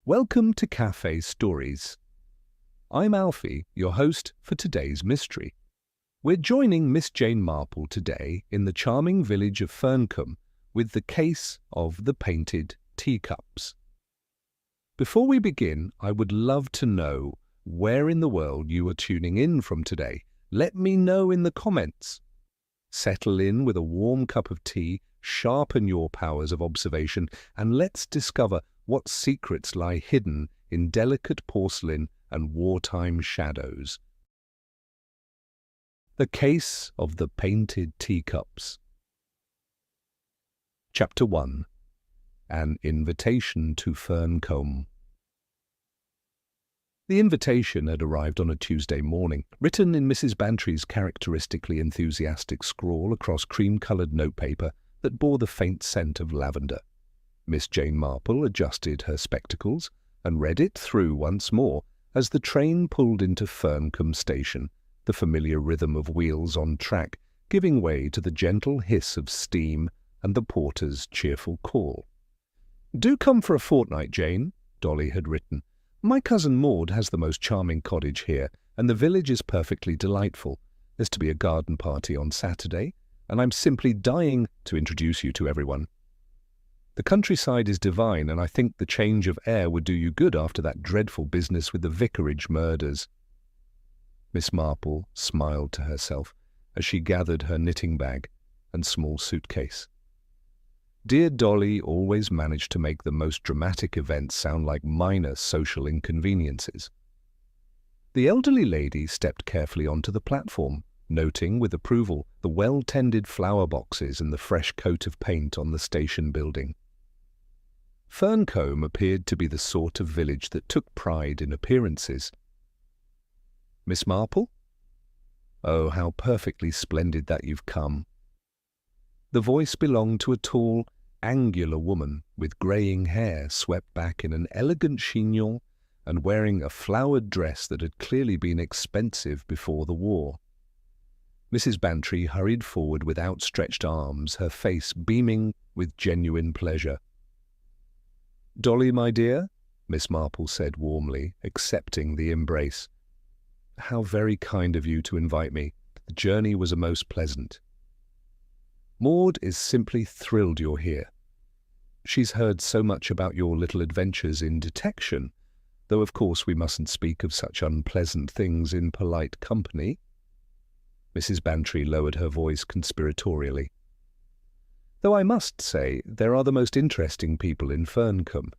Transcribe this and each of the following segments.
Welcome to Cafe Stories. I'm Alfie, your host for today's mystery. We're joining Miss Jane Marple today in the charming village of Ferncombe with the case of the painted teacups. Before we begin, I would love to know where in the world you are tuning in from today. Let me know in the comments. Settle in with a warm cup of tea, sharpen your powers of observation, and let's discover what secrets lie hidden in delicate porcelain and wartime shadows. The Case of the Painted Teacups. Chapter 1. An Invitation to Ferncombe. The invitation had arrived on a Tuesday morning, written in Mrs. Bantry's characteristically enthusiastic scrawl across cream-coloured notepaper that bore the faint scent of lavender. Miss Jane Marple adjusted her spectacles and read it through once more as the train pulled into Ferncombe station, the familiar rhythm of wheels on track giving way to the gentle hiss of steam and the porter's cheerful call. "Do come for a fortnight, Jane," Dolly had written. "My cousin Maud has the most charming cottage here, and the village is perfectly delightful. There's to be a garden party on Saturday, and I'm simply dying to introduce you to everyone. The countryside is divine, and I think the change of air would do you good after that dreadful business with the vicarage murders." Miss Marple smiled to herself as she gathered her knitting bag and small suitcase. Dear Dolly always managed to make the most dramatic events sound like minor social inconveniences. The elderly lady stepped carefully onto the platform, noting with approval the well-tended flower boxes and the fresh coat of paint on the station building. Ferncombe appeared to be the sort of village that took pride in appearances. "Miss Marple? Oh, how perfectly splendid that you've come." The voice belonged to a tall, angular woman with greying hair swept back in an elegant chignon and wearing a flowered dress that had clearly been expensive before the war. Mrs. Bantry hurried forward with outstretched arms, her face beaming with genuine pleasure. "Dolly, my dear," Miss Marple said warmly, accepting the embrace. "How very kind of you to invite me. The journey was a most pleasant. Maud is simply thrilled you're here. She's heard so much about your little adventures in detection, though of course we mustn't speak of such unpleasant things in polite company." Mrs. Bantry lowered her voice conspiratorially. "Though I must say, there are the most interesting people in Ferncombe.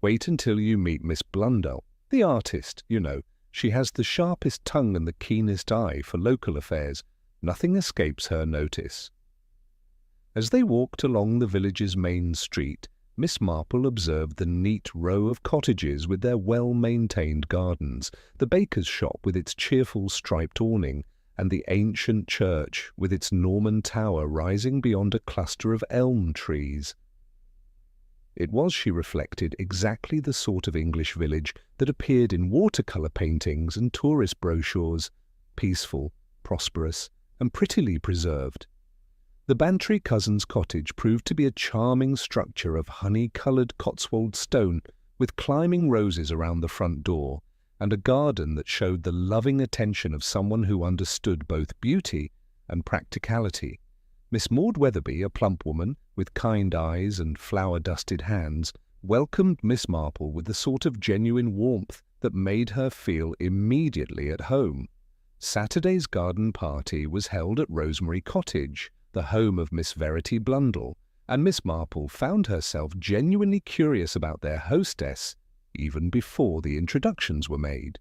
Wait until you meet Miss Blundell, the artist, you know. She has the sharpest tongue and the keenest eye for local affairs. Nothing escapes her notice." As they walked along the village's main street, Miss Marple observed the neat row of cottages with their well-maintained gardens, the baker's shop with its cheerful striped awning, and the ancient church with its Norman tower rising beyond a cluster of elm trees. It was, she reflected, exactly the sort of English village that appeared in watercolour paintings and tourist brochures, peaceful, prosperous, and prettily preserved. The Bantry cousins' cottage proved to be a charming structure of honey-coloured Cotswold stone with climbing roses around the front door, and a garden that showed the loving attention of someone who understood both beauty and practicality. Miss Maud Weatherby, a plump woman with kind eyes and flower-dusted hands, welcomed Miss Marple with the sort of genuine warmth that made her feel immediately at home. Saturday's garden party was held at Rosemary Cottage, the home of Miss Verity Blundell, and Miss Marple found herself genuinely curious about their hostess even before the introductions were made.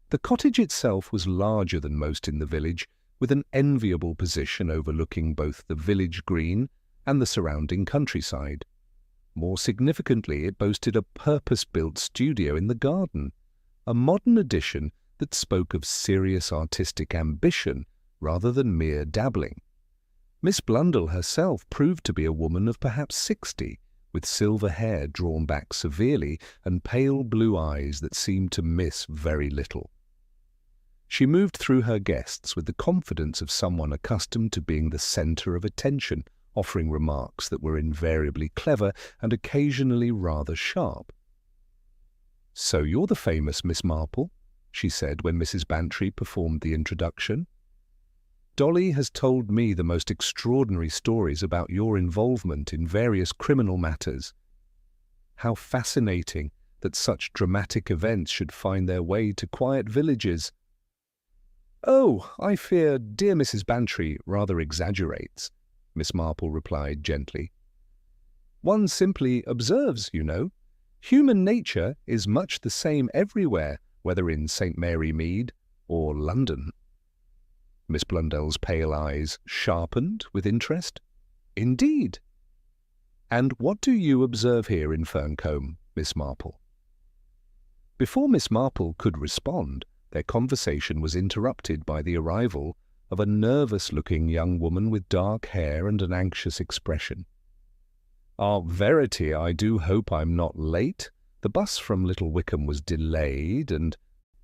The cottage itself was larger than most in the village, with an enviable position overlooking both the village green and the surrounding countryside. More significantly, it boasted a purpose-built studio in the garden, a modern addition that spoke of serious artistic ambition rather than mere dabbling. Miss Blundell herself proved to be a woman of perhaps 60, with silver hair drawn back severely and pale blue eyes that seemed to miss very little. She moved through her guests with the confidence of someone accustomed to being the centre of attention, offering remarks that were invariably clever and occasionally rather sharp. "So you're the famous Miss Marple," she said when Mrs. Bantry performed the introduction. "Dolly has told me the most extraordinary stories about your involvement in various criminal matters. How fascinating that such dramatic events should find their way to quiet villages." "Oh, I fear dear Mrs. Bantry rather exaggerates," Miss Marple replied gently. "One simply observes, you know. Human nature is much the same everywhere, whether in St. Mary Mead or London." Miss Blundell's pale eyes sharpened with interest. "Indeed. And what do you observe here in Ferncombe, Miss Marple?" Before Miss Marple could respond, their conversation was interrupted by the arrival of a nervous-looking young woman with dark hair and an anxious expression. Verity, I do hope I'm not late. The bus from Little Wickham was delayed, and—"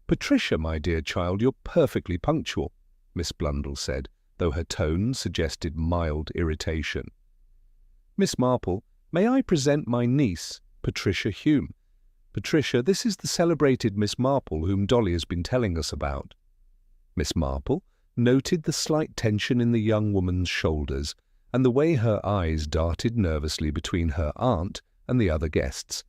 "Patricia, my dear child, you're perfectly punctual," Miss Blundell said, though her tone suggested mild irritation. "Miss Marple, may I present my niece, Patricia Hume? Patricia, this is the celebrated Miss Marple whom Dolly has been telling us about." Miss Marple noted the slight tension in the young woman's shoulders and the way her eyes darted nervously between her aunt and the other guests.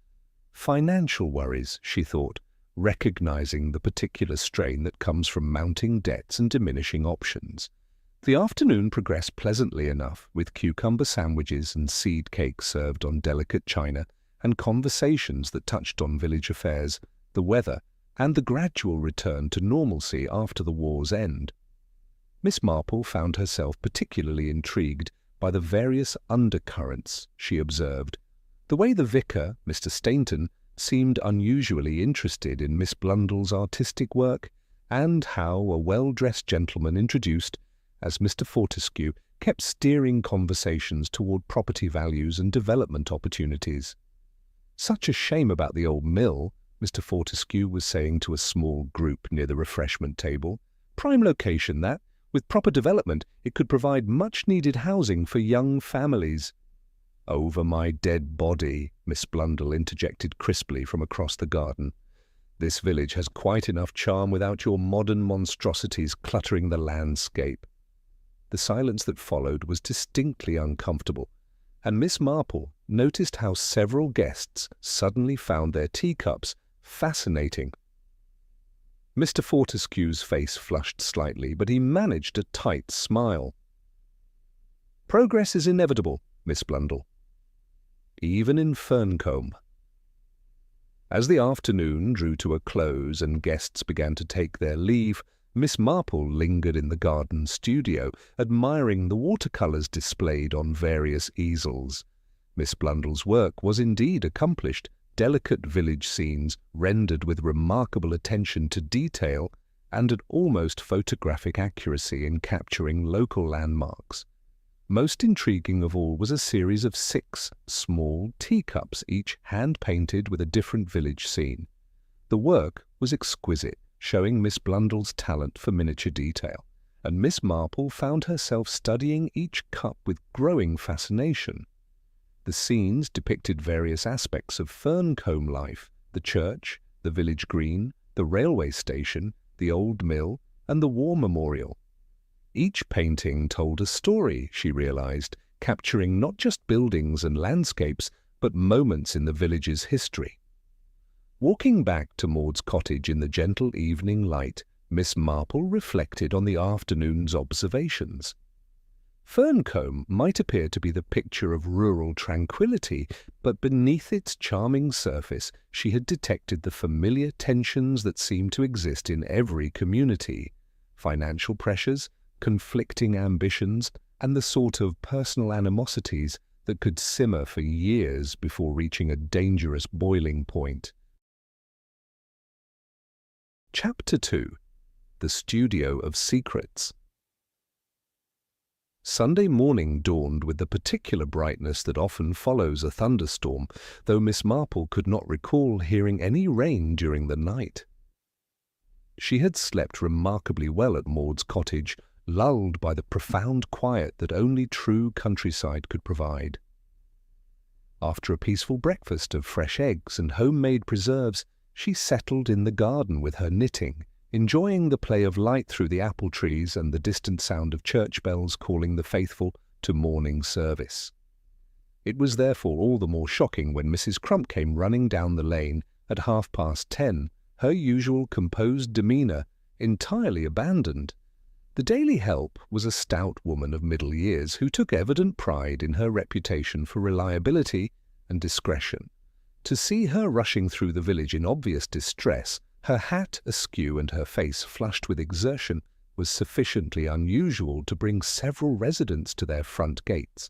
Financial worries, she thought, recognizing the particular strain that comes from mounting debts and diminishing options. The afternoon progressed pleasantly enough, with cucumber sandwiches and seed cakes served on delicate china, and conversations that touched on village affairs, the weather, and the gradual return to normalcy after the war's end. Miss Marple found herself particularly intrigued by the various undercurrents she observed. The way the vicar, Mr. Stainton, seemed unusually interested in Miss Blundell's artistic work, and how a well-dressed gentleman introduced as Mr. Fortescue kept steering conversations toward property values and development opportunities. "Such a shame about the old mill," Mr. Fortescue was saying to a small group near the refreshment table. "Prime location, that. With proper development, it could provide much-needed housing for young families." "Over my dead body," Miss Blundell interjected crisply from across the garden. "This village has quite enough charm without your modern monstrosities cluttering the landscape." The silence that followed was distinctly uncomfortable, and Miss Marple noticed how several guests suddenly found their teacups fascinating. Mr. Fortescue's face flushed slightly, but he managed a tight smile. "Progress is inevitable, Miss Blundell, even in Ferncombe." As the afternoon drew to a close and guests began to take their leave, Miss Marple lingered in the garden studio, admiring the watercolours displayed on various easels. Miss Blundell's work was indeed accomplished, delicate village scenes rendered with remarkable attention to detail and an almost photographic accuracy in capturing local landmarks. Most intriguing of all was a series of 6 small teacups, each hand-painted with a different village scene. The work was exquisite, showing Miss Blundell's talent for miniature detail, and Miss Marple found herself studying each cup with growing fascination. The scenes depicted various aspects of Ferncombe life: the church, the village green, the railway station, the old mill, and the war memorial. Each painting told a story, she realized, capturing not just buildings and landscapes, but moments in the village's history. Walking back to Maud's cottage in the gentle evening light, Miss Marple reflected on the afternoon's observations. Ferncombe might appear to be the picture of rural tranquility, but beneath its charming surface she had detected the familiar tensions that seem to exist in every community: financial pressures, conflicting ambitions, and the sort of personal animosities that could simmer for years before reaching a dangerous boiling point. Chapter 2. The Studio of Secrets. Sunday morning dawned with the particular brightness that often follows a thunderstorm, though Miss Marple could not recall hearing any rain during the night. She had slept remarkably well at Maud's cottage, lulled by the profound quiet that only true countryside could provide. After a peaceful breakfast of fresh eggs and homemade preserves, She settled in the garden with her knitting, enjoying the play of light through the apple trees and the distant sound of church bells calling the faithful to morning service. It was therefore all the more shocking when Mrs. Crump came running down the lane at 10:30, her usual composed demeanour entirely abandoned. The daily help was a stout woman of middle years who took evident pride in her reputation for reliability and discretion. To see her rushing through the village in obvious distress, her hat askew and her face flushed with exertion, was sufficiently unusual to bring several residents to their front gates.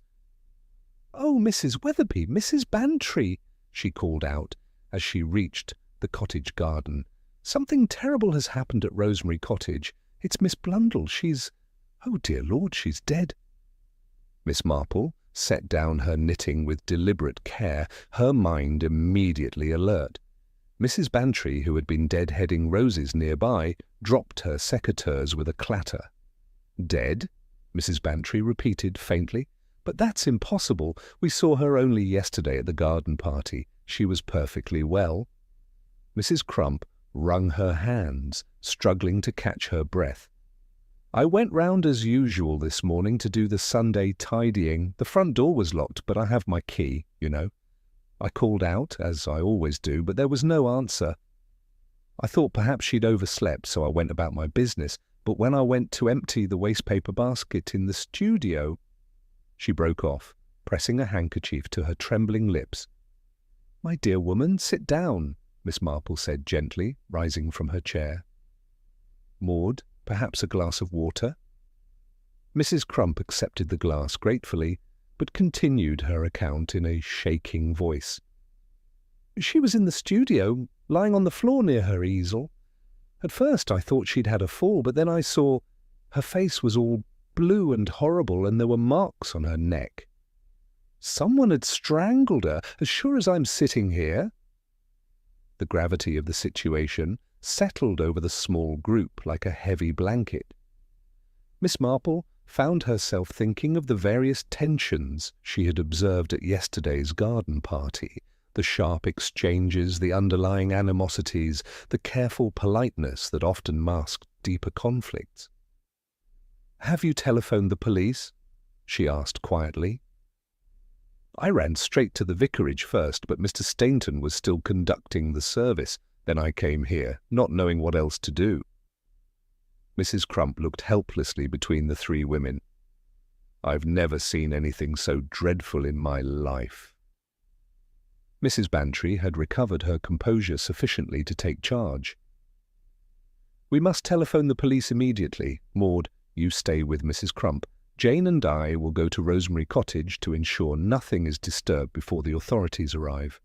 "Oh, Mrs. Weatherby, Mrs. Bantry," she called out as she reached the cottage garden. "Something terrible has happened at Rosemary Cottage. It's Miss Blundell. Oh, dear Lord, she's dead." Miss Marple set down her knitting with deliberate care, her mind immediately alert. Mrs. Bantry, who had been dead-heading roses nearby, dropped her secateurs with a clatter. "Dead?" Mrs. Bantry repeated faintly. "But that's impossible. We saw her only yesterday at the garden party. She was perfectly well." Mrs. Crump wrung her hands, struggling to catch her breath. "I went round as usual this morning to do the Sunday tidying. The front door was locked, but I have my key, you know. I called out, as I always do, but there was no answer. I thought perhaps she'd overslept, so I went about my business, but when I went to empty the wastepaper basket in the studio—" She broke off, pressing a handkerchief to her trembling lips. "My dear woman, sit down," Miss Marple said gently, rising from her chair. "Maud, perhaps a glass of water?" Mrs. Crump accepted the glass gratefully, but continued her account in a shaking voice. "She was in the studio, lying on the floor near her easel. At first I thought she'd had a fall, but then I saw her face was all blue and horrible, and there were marks on her neck. Someone had strangled her, as sure as I'm sitting here." The gravity of the situation settled over the small group like a heavy blanket. Miss Marple found herself thinking of the various tensions she had observed at yesterday's garden party, the sharp exchanges, the underlying animosities, the careful politeness that often masked deeper conflicts. "Have you telephoned the police?" she asked quietly. "I ran straight to the vicarage first, but Mr. Stainton was still conducting the service. Then I came here, not knowing what else to do." Mrs. Crump looked helplessly between the three women. "I've never seen anything so dreadful in my life." Mrs. Bantry had recovered her composure sufficiently to take charge. "We must telephone the police immediately. Maud, you stay with Mrs. Crump. Jane and I will go to Rosemary Cottage to ensure nothing is disturbed before the authorities arrive."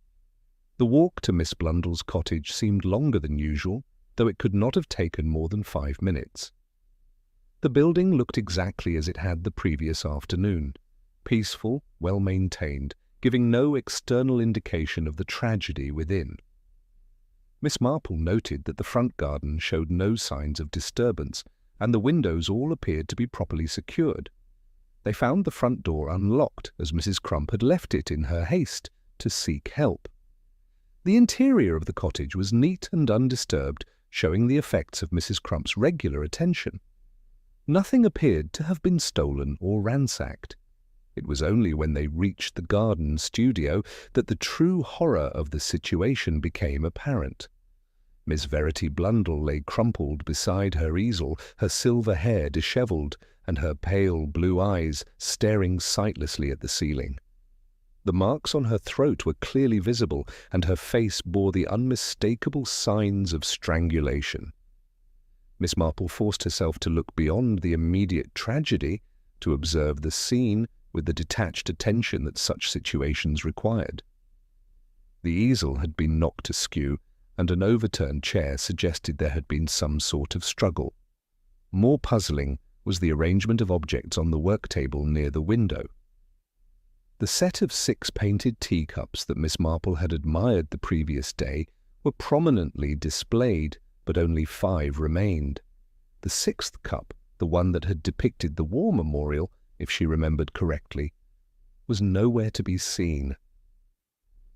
The walk to Miss Blundell's cottage seemed longer than usual, though it could not have taken more than 5 minutes. The building looked exactly as it had the previous afternoon, peaceful, well-maintained, giving no external indication of the tragedy within. Miss Marple noted that the front garden showed no signs of disturbance, and the windows all appeared to be properly secured. They found the front door unlocked, as Mrs. Crump had left it in her haste to seek help. The interior of the cottage was neat and undisturbed, showing the effects of Mrs. Crump's regular attention. Nothing appeared to have been stolen or ransacked. It was only when they reached the garden studio that the true horror of the situation became apparent. Miss Verity Blundell lay crumpled beside her easel, her silver hair dishevelled, and her pale blue eyes staring sightlessly at the ceiling. The marks on her throat were clearly visible, and her face bore the unmistakable signs of strangulation. Miss Marple forced herself to look beyond the immediate tragedy, to observe the scene with the detached attention that such situations required. The easel had been knocked askew, and an overturned chair suggested there had been some sort of struggle. More puzzling was the arrangement of objects on the work table near the window. The set of 6 painted teacups that Miss Marple had admired the previous day were prominently displayed, but only 5 remained. The 6th cup, the one that had depicted the war memorial, if she remembered correctly, was nowhere to be seen.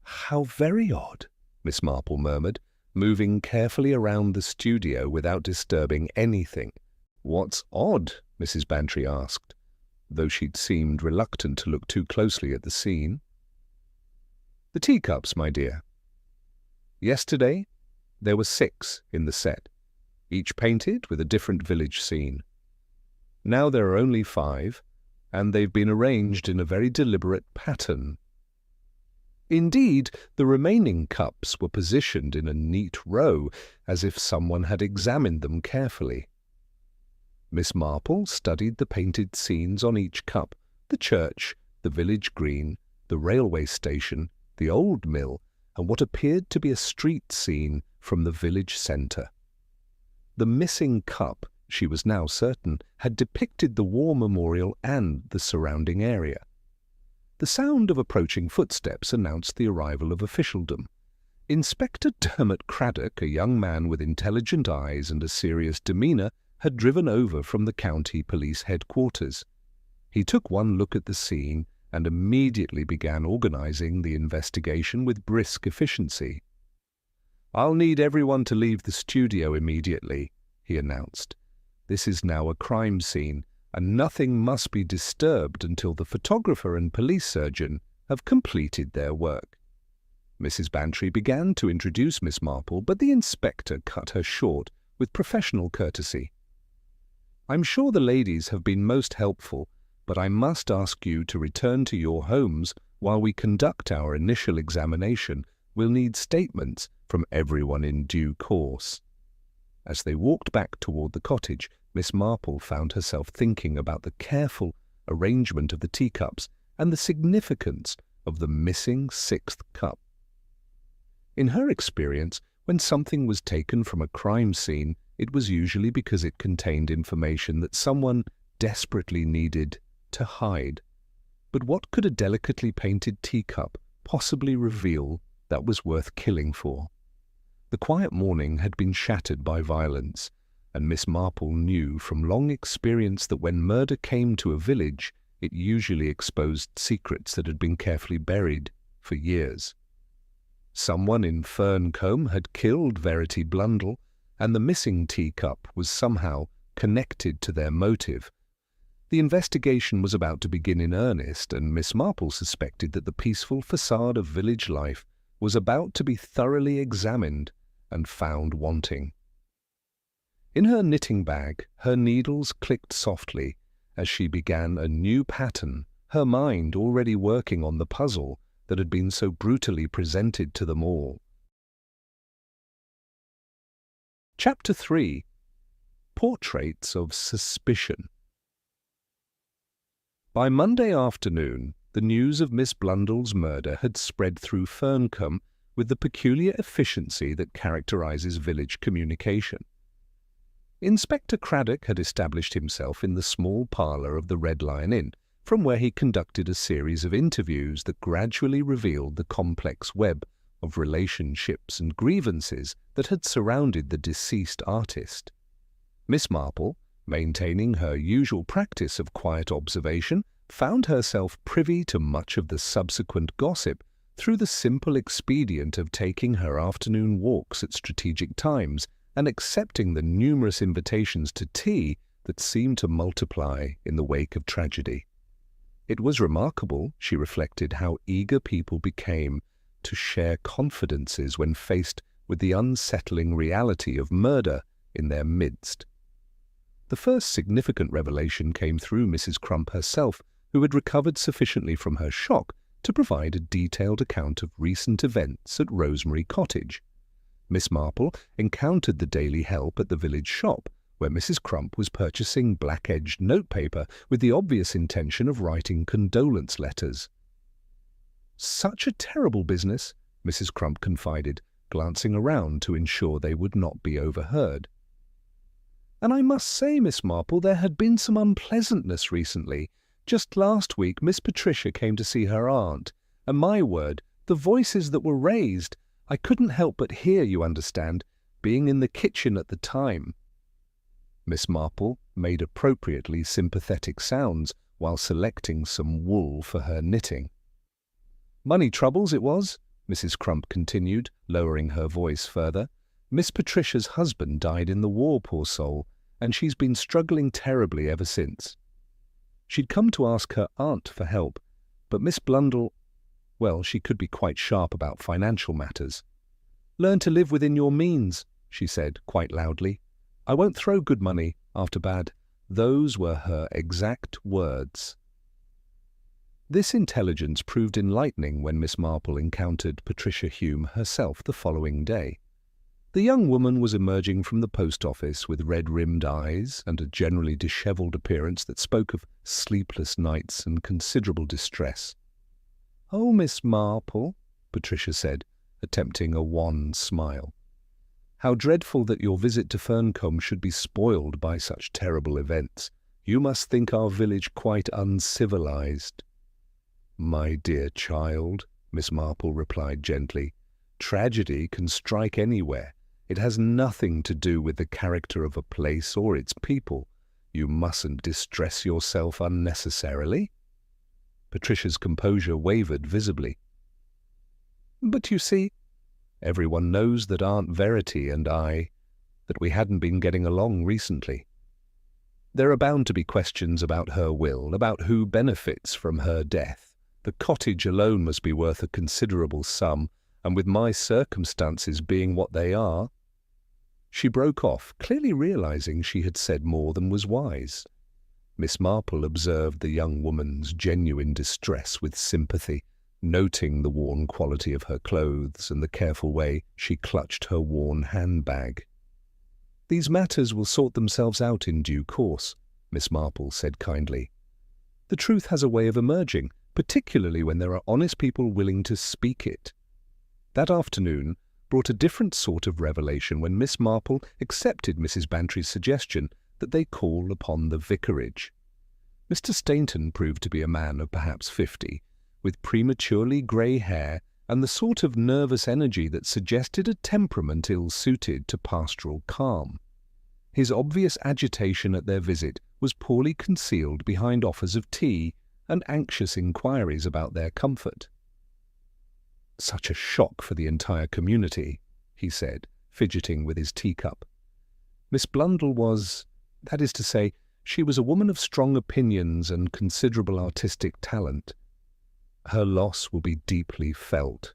"How very odd," Miss Marple murmured, moving carefully around the studio without disturbing anything. "What's odd?" Mrs. Bantry asked, though she'd seemed reluctant to look too closely at the scene. "The teacups, my dear. Yesterday, there were 6 in the set, each painted with a different village scene. Now there are only 5, and they've been arranged in a very deliberate pattern. Indeed, the remaining cups were positioned in a neat row, as if someone had examined them carefully." Miss Marple studied the painted scenes on each cup: the church, the village green, the railway station, the old mill, and what appeared to be a street scene from the village centre. The missing cup, she was now certain, had depicted the war memorial and the surrounding area. The sound of approaching footsteps announced the arrival of officialdom. Inspector Dermot Craddock, a young man with intelligent eyes and a serious demeanour, had driven over from the county police headquarters. He took one look at the scene and immediately began organising the investigation with brisk efficiency. "I'll need everyone to leave the studio immediately," he announced. "This is now a crime scene, and nothing must be disturbed until the photographer and police surgeon have completed their work." Mrs. Bantry began to introduce Miss Marple, but the inspector cut her short with professional courtesy. "I'm sure the ladies have been most helpful, but I must ask you to return to your homes while we conduct our initial examination. We'll need statements from everyone in due course." As they walked back toward the cottage, Miss Marple found herself thinking about the careful arrangement of the teacups and the significance of the missing 6th cup. In her experience, when something was taken from a crime scene, it was usually because it contained information that someone desperately needed to hide. But what could a delicately painted teacup possibly reveal that was worth killing for? The quiet morning had been shattered by violence, and Miss Marple knew from long experience that when murder came to a village, it usually exposed secrets that had been carefully buried for years. Someone in Ferncombe had killed Verity Blundell, and the missing teacup was somehow connected to their motive. The investigation was about to begin in earnest, and Miss Marple suspected that the peaceful facade of village life was about to be thoroughly examined and found wanting. In her knitting bag, her needles clicked softly as she began a new pattern, her mind already working on the puzzle that had been so brutally presented to them all. Chapter 3. Portraits of Suspicion. By Monday afternoon, the news of Miss Blundell's murder had spread through Ferncombe with the peculiar efficiency that characterises village communication. Inspector Craddock had established himself in the small parlour of the Red Lion Inn, from where he conducted a series of interviews that gradually revealed the complex web of relationships and grievances that had surrounded the deceased artist. Miss Marple, maintaining her usual practice of quiet observation, found herself privy to much of the subsequent gossip through the simple expedient of taking her afternoon walks at strategic times and accepting the numerous invitations to tea that seemed to multiply in the wake of tragedy. It was remarkable, she reflected, how eager people became to share confidences when faced with the unsettling reality of murder in their midst. The first significant revelation came through Mrs. Crump herself, who had recovered sufficiently from her shock to provide a detailed account of recent events at Rosemary Cottage. Miss Marple encountered the daily help at the village shop, where Mrs. Crump was purchasing black-edged notepaper with the obvious intention of writing condolence letters. "Such a terrible business," Mrs. Crump confided, glancing around to ensure they would not be overheard. "And I must say, Miss Marple, there had been some unpleasantness recently. Just last week Miss Patricia came to see her aunt, and my word, the voices that were raised, I couldn't help but hear, you understand, being in the kitchen at the time." Miss Marple made appropriately sympathetic sounds while selecting some wool for her knitting. "Money troubles, it was," Mrs. Crump continued, lowering her voice further. Miss Patricia's husband died in the war, poor soul, and she's been struggling terribly ever since. She'd come to ask her aunt for help, but Miss Blundell, well, she could be quite sharp about financial matters. "Learn to live within your means," she said quite loudly. "I won't throw good money after bad." Those were her exact words. This intelligence proved enlightening when Miss Marple encountered Patricia Hume herself the following day. The young woman was emerging from the post office with red-rimmed eyes and a generally dishevelled appearance that spoke of sleepless nights and considerable distress. "Oh, Miss Marple," Patricia said, attempting a wan smile. "How dreadful that your visit to Ferncombe should be spoiled by such terrible events. You must think our village quite uncivilized." "My dear child," Miss Marple replied gently, "tragedy can strike anywhere. It has nothing to do with the character of a place or its people. You mustn't distress yourself unnecessarily." Patricia's composure wavered visibly. "But you see, everyone knows that Aunt Verity and that we hadn't been getting along recently. There are bound to be questions about her will, about who benefits from her death. The cottage alone must be worth a considerable sum, and with my circumstances being what they are—" She broke off, clearly realizing she had said more than was wise. Miss Marple observed the young woman's genuine distress with sympathy, noting the worn quality of her clothes and the careful way she clutched her worn handbag. "These matters will sort themselves out in due course," Miss Marple said kindly. "The truth has a way of emerging, particularly when there are honest people willing to speak it." That afternoon brought a different sort of revelation when Miss Marple accepted Mrs. Bantry's suggestion that they call upon the vicarage. Mr. Stainton proved to be a man of perhaps 50, with prematurely grey hair and the sort of nervous energy that suggested a temperament ill-suited to pastoral calm. His obvious agitation at their visit was poorly concealed behind offers of tea and anxious inquiries about their comfort. "Such a shock for the entire community," he said, fidgeting with his teacup. "Miss Blundell that is to say, she was a woman of strong opinions and considerable artistic talent. Her loss will be deeply felt."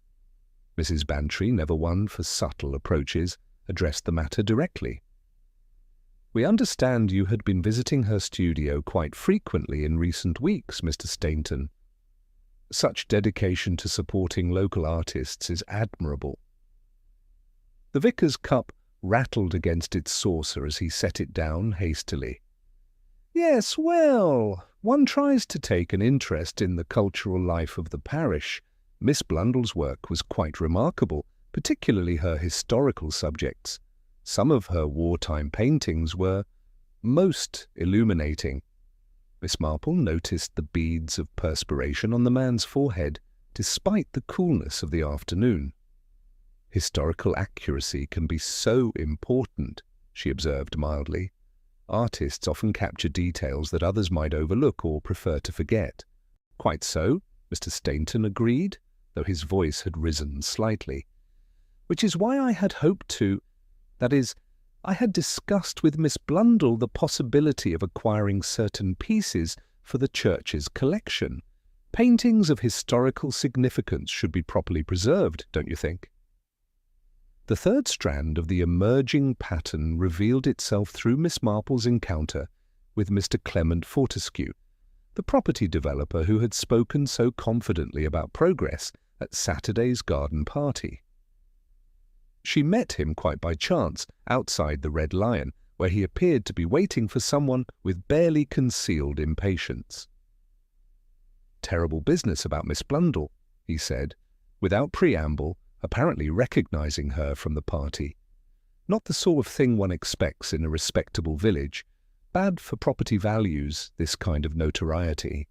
Mrs. Bantry, never one for subtle approaches, addressed the matter directly. "We understand you had been visiting her studio quite frequently in recent weeks, Mr. Stainton. Such dedication to supporting local artists is admirable." The vicar's cup rattled against its saucer as he set it down hastily. "Yes, well, one tries to take an interest in the cultural life of the parish. Miss Blundell's work was quite remarkable, particularly her historical subjects. Some of her wartime paintings were most illuminating." Miss Marple noticed the beads of perspiration on the man's forehead, despite the coolness of the afternoon. "Historical accuracy can be so important," she observed mildly. "Artists often capture details that others might overlook or prefer to forget." "Quite so," Mr. Stainton agreed, though his voice had risen slightly. "Which is why I had hoped that is, I had discussed with Miss Blundell the possibility of acquiring certain pieces for the church's collection. Paintings of historical significance should be properly preserved, don't you think?" The third strand of the emerging pattern revealed itself through Miss Marple's encounter with Mr. Clement Fortescue, the property developer who had spoken so confidently about progress at Saturday's garden party. She met him quite by chance outside the Red Lion, where he appeared to be waiting for someone with barely concealed impatience. "Terrible business about Miss Blundell," he said, without preamble, apparently recognizing her from the party. "Not the sort of thing one expects in a respectable village. Bad for property values, this kind of notoriety."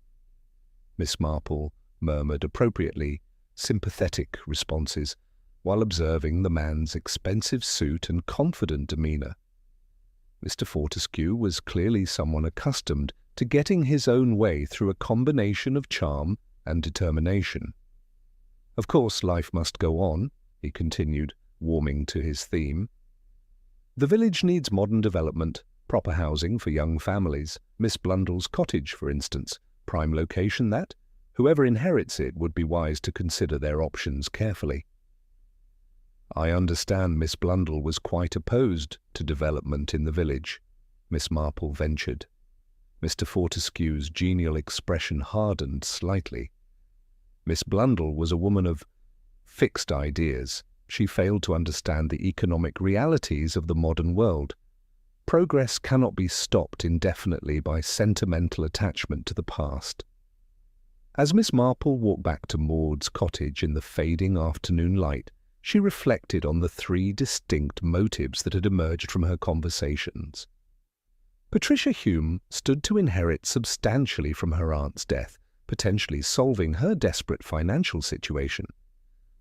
Miss Marple murmured appropriately sympathetic responses, while observing the man's expensive suit and confident demeanour. Mr. Fortescue was clearly someone accustomed to getting his own way through a combination of charm and determination. "Of course life must go on," he continued, warming to his theme. The village needs modern development, proper housing for young families, Miss Blundell's cottage, for instance, prime location that, whoever inherits it would be wise to consider their options carefully. I understand Miss Blundell was quite opposed to development in the village, Miss Marple ventured. Mr. Fortescue's genial expression hardened slightly. Miss Blundell was a woman of fixed ideas. She failed to understand the economic realities of the modern world. Progress cannot be stopped indefinitely by sentimental attachment to the past. As Miss Marple walked back to Maud's cottage in the fading afternoon light, she reflected on the three distinct motives that had emerged from her conversations. Patricia Hume stood to inherit substantially from her aunt's death, potentially solving her desperate financial situation.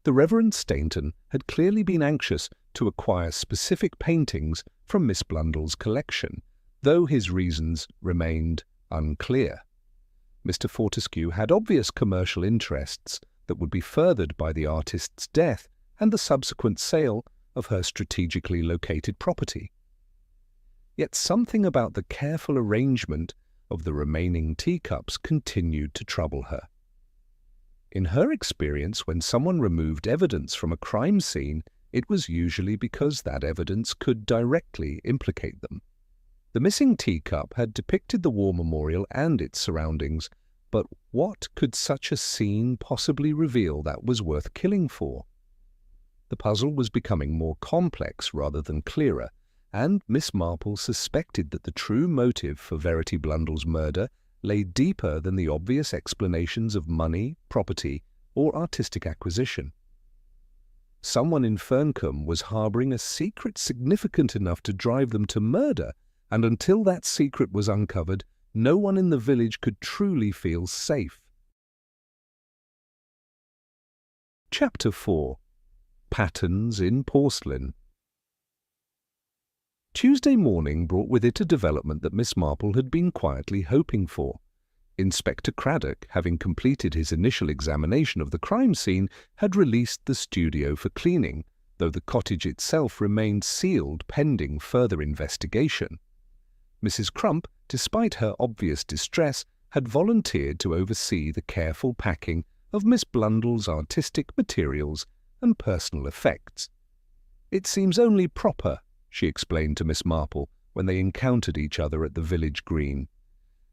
The Reverend Stainton had clearly been anxious to acquire specific paintings from Miss Blundell's collection, though his reasons remained unclear. Mr. Fortescue had obvious commercial interests that would be furthered by the artist's death and the subsequent sale of her strategically located property. Yet something about the careful arrangement of the remaining teacups continued to trouble her. In her experience, when someone removed evidence from a crime scene, it was usually because that evidence could directly implicate them. The missing teacup had depicted the war memorial and its surroundings, but what could such a scene possibly reveal that was worth killing for? The puzzle was becoming more complex rather than clearer, and Miss Marple suspected that the true motive for Verity Blundell's murder lay deeper than the obvious explanations of money, property, or artistic acquisition. Someone in Ferncombe was harbouring a secret significant enough to drive them to murder, and until that secret was uncovered, no one in the village could truly feel safe. Chapter 4. Patterns in Porcelain. Tuesday morning brought with it a development that Miss Marple had been quietly hoping for. Inspector Craddock, having completed his initial examination of the crime scene, had released the studio for cleaning, though the cottage itself remained sealed pending further investigation. Mrs. Crump, despite her obvious distress, had volunteered to oversee the careful packing of Miss Blundell's artistic materials and personal effects. "It seems only proper," she explained to Miss Marple when they encountered each other at the village green.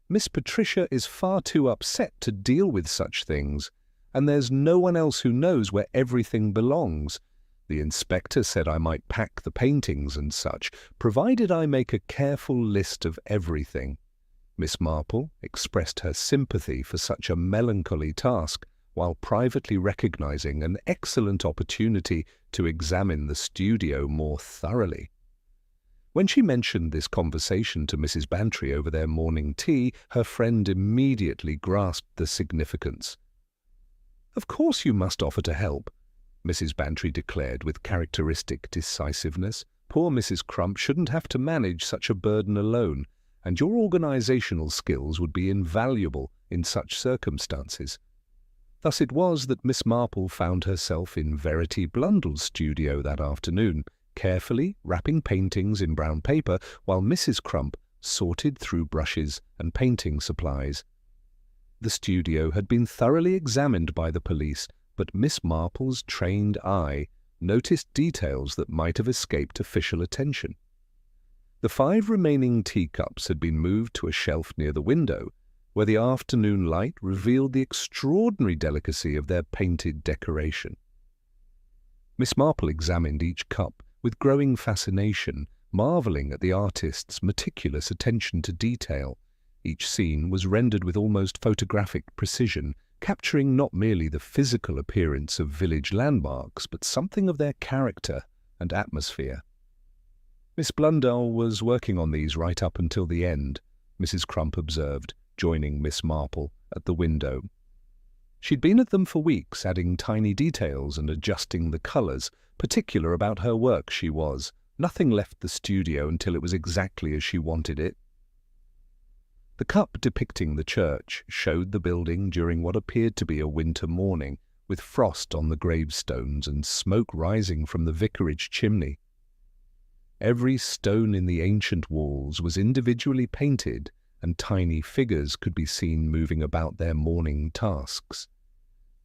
"Miss Patricia is far too upset to deal with such things, and there's no one else who knows where everything belongs. The inspector said I might pack the paintings and such, provided I make a careful list of everything." Miss Marple expressed her sympathy for such a melancholy task, while privately recognizing an excellent opportunity to examine the studio more thoroughly. When she mentioned this conversation to Mrs. Bantry over their morning tea, her friend immediately grasped the significance. "Of course you must offer to help," Mrs. Bantry declared with characteristic decisiveness. "Poor Mrs. Crump shouldn't have to manage such a burden alone, and your organizational skills would be invaluable in such circumstances." Thus it was that Miss Marple found herself in Verity Blundell's studio that afternoon, carefully wrapping paintings in brown paper while Mrs. Crump sorted through brushes and painting supplies. The studio had been thoroughly examined by the police, but Miss Marple's trained eye noticed details that might have escaped official attention. The 5 remaining teacups had been moved to a shelf near the window, where the afternoon light revealed the extraordinary delicacy of their painted decoration. Miss Marple examined each cup with growing fascination, marvelling at the artist's meticulous attention to detail. Each scene was rendered with almost photographic precision, capturing not merely the physical appearance of village landmarks, but something of their character and atmosphere. "Miss Blundell was working on these right up until the end," Mrs. Crump observed, joining Miss Marple at the window. She'd been at them for weeks, adding tiny details and adjusting the colours. Particular about her work she was. Nothing left the studio until it was exactly as she wanted it. The cup depicting the church showed the building during what appeared to be a winter morning, with frost on the gravestones and smoke rising from the vicarage chimney. Every stone in the ancient walls was individually painted, and tiny figures could be seen moving about their morning tasks.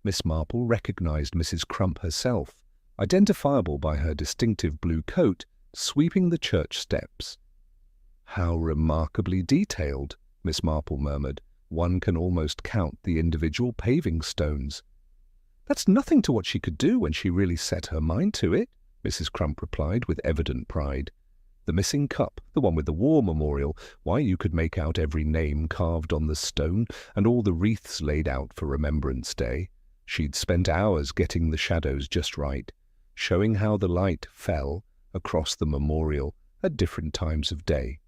Miss Marple recognized Mrs. Crump herself, identifiable by her distinctive blue coat, sweeping the church steps. "How remarkably detailed," Miss Marple murmured. "One can almost count the individual paving stones." "That's nothing to what she could do when she really set her mind to it," Mrs. Crump replied with evident pride. "The missing cup, the one with the war memorial, why, you could make out every name carved on the stone and all the wreaths laid out for Remembrance Day. She'd spent hours getting the shadows just right, showing how the light fell across the memorial at different times of day."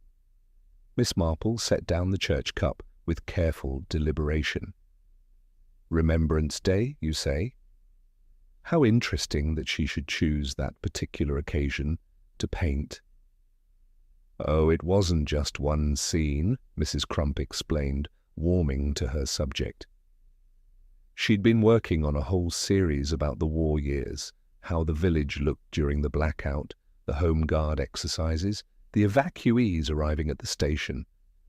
Miss Marple set down the church cup with careful deliberation. "Remembrance Day, you say? How interesting that she should choose that particular occasion to paint." "Oh, it wasn't just one scene," Mrs. Crump explained, warming to her subject. She'd been working on a whole series about the war years, how the village looked during the blackout, the Home Guard exercises, the evacuees arriving at the station.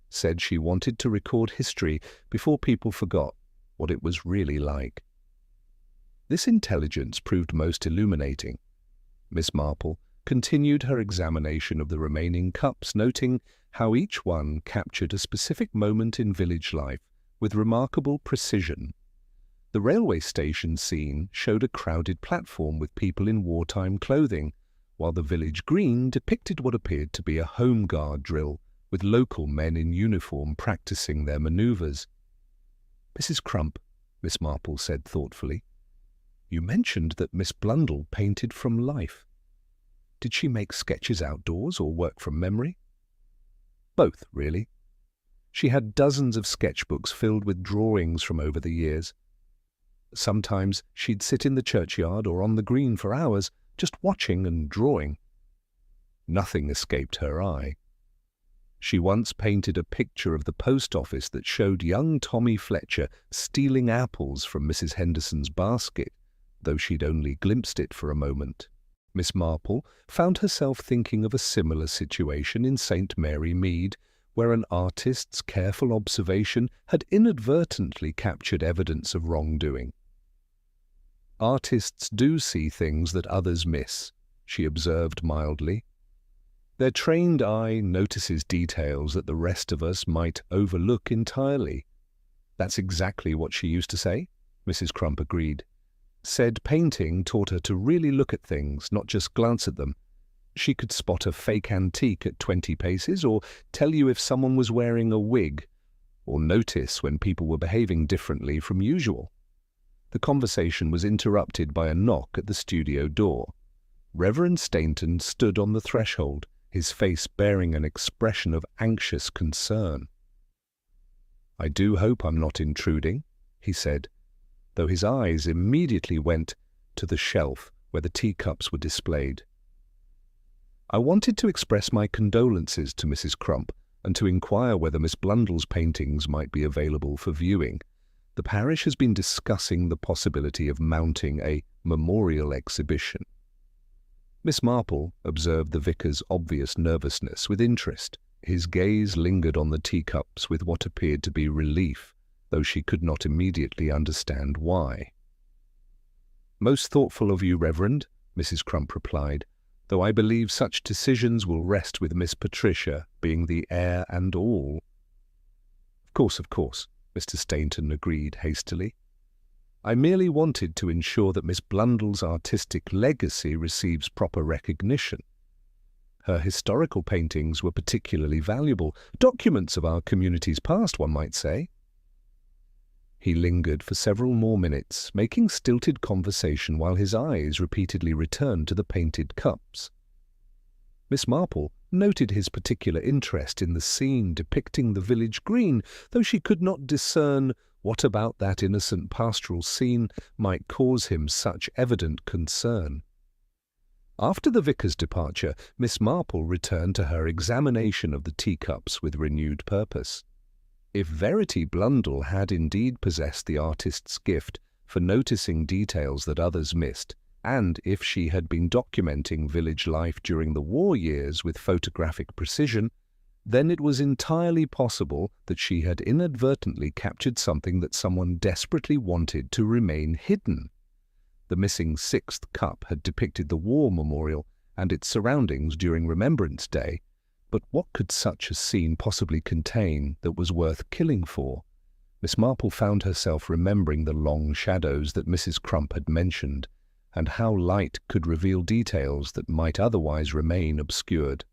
Said she wanted to record history before people forgot what it was really like. This intelligence proved most illuminating. Miss Marple continued her examination of the remaining cups, noting how each one captured a specific moment in village life with remarkable precision. The railway station scene showed a crowded platform with people in wartime clothing, while the village green depicted what appeared to be a home guard drill, with local men in uniform practicing their manoeuvres. "Mrs. Crump," Miss Marple said thoughtfully, "you mentioned that Miss Blundell painted from life. Did she make sketches outdoors or work from memory?" "Both, really. She had dozens of sketchbooks filled with drawings from over the years. Sometimes she'd sit in the churchyard or on the green for hours, just watching and drawing. Nothing escaped her eye. She once painted a picture of the post office that showed young Tommy Fletcher stealing apples from Mrs. Henderson's basket, though she'd only glimpsed it for a moment." Miss Marple found herself thinking of a similar situation in St. Mary Mead, where an artist's careful observation had inadvertently captured evidence of wrongdoing. "Artists do see things that others miss," she observed mildly. "Their trained eye notices details that the rest of us might overlook entirely." "That's exactly what she used to say," Mrs. Crump agreed. "Said painting taught her to really look at things, not just glance at them. She could spot a fake antique at 20 paces, or tell you if someone was wearing a wig, or notice when people were behaving differently from usual." The conversation was interrupted by a knock at the studio door. Reverend Stainton stood on the threshold, his face bearing an expression of anxious concern. "I do hope I'm not intruding," he said, though his eyes immediately went to the shelf where the teacups were displayed. "I wanted to express my condolences to Mrs. Crump and to inquire whether Miss Blundell's paintings might be available for viewing. The parish has been discussing the possibility of mounting a memorial exhibition." Miss Marple observed the vicar's obvious nervousness with interest. His gaze lingered on the teacups with what appeared to be relief, though she could not immediately understand why. "Most thoughtful of you, Reverend," Mrs. Crump replied, "though I believe such decisions will rest with Miss Patricia, being the heir and all." Of course," Mr. Stainton agreed hastily. "I merely wanted to ensure that Miss Blundell's artistic legacy receives proper recognition. Her historical paintings were particularly valuable, documents of our community's past, one might say." He lingered for several more minutes, making stilted conversation while his eyes repeatedly returned to the painted cups. Miss Marple noted his particular interest in the scene depicting the village green, though she could not discern what about that innocent pastoral scene might cause him such evident concern. After the vicar's departure, Miss Marple returned to her examination of the teacups with renewed purpose. If Verity Blundell had indeed possessed the artist's gift for noticing details that others missed, and if she had been documenting village life during the war years with photographic precision, then it was entirely possible that she had inadvertently captured something that someone desperately wanted to remain hidden. The missing sixth cup had depicted the war memorial and its surroundings during Remembrance Day, but what could such a scene possibly contain that was worth killing for? Miss Marple found herself remembering the long shadows that Mrs. Crump had mentioned, and how light could reveal details that might otherwise remain obscured.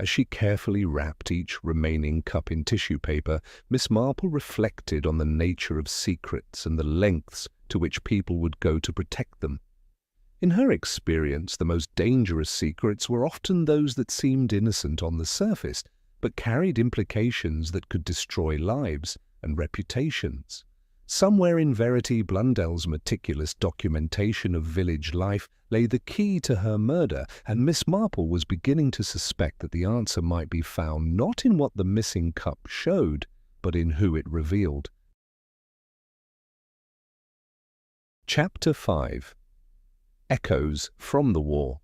As she carefully wrapped each remaining cup in tissue paper, Miss Marple reflected on the nature of secrets and the lengths to which people would go to protect them. In her experience, the most dangerous secrets were often those that seemed innocent on the surface, but carried implications that could destroy lives and reputations. Somewhere in Verity Blundell's meticulous documentation of village life lay the key to her murder, and Miss Marple was beginning to suspect that the answer might be found not in what the missing cup showed, but in who it revealed. Chapter 5. Echoes from the War.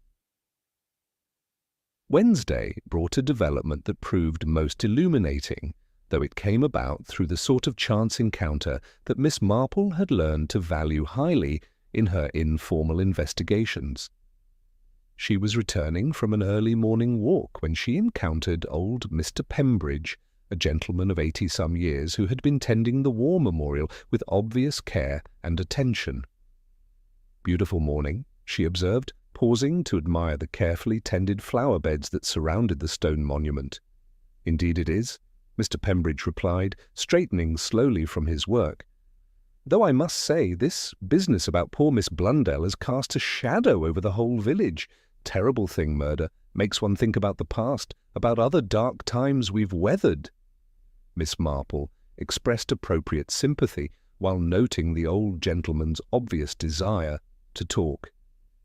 Wednesday brought a development that proved most illuminating, though it came about through the sort of chance encounter that Miss Marple had learned to value highly in her informal investigations. She was returning from an early morning walk when she encountered old Mr. Pembridge, a gentleman of 80-some years who had been tending the war memorial with obvious care and attention. "Beautiful morning," she observed, pausing to admire the carefully tended flower beds that surrounded the stone monument. "Indeed it is," Mr. Pembridge replied, straightening slowly from his work. "Though I must say, this business about poor Miss Blundell has cast a shadow over the whole village. Terrible thing, murder. Makes one think about the past, about other dark times we've weathered." Miss Marple expressed appropriate sympathy while noting the old gentleman's obvious desire to talk.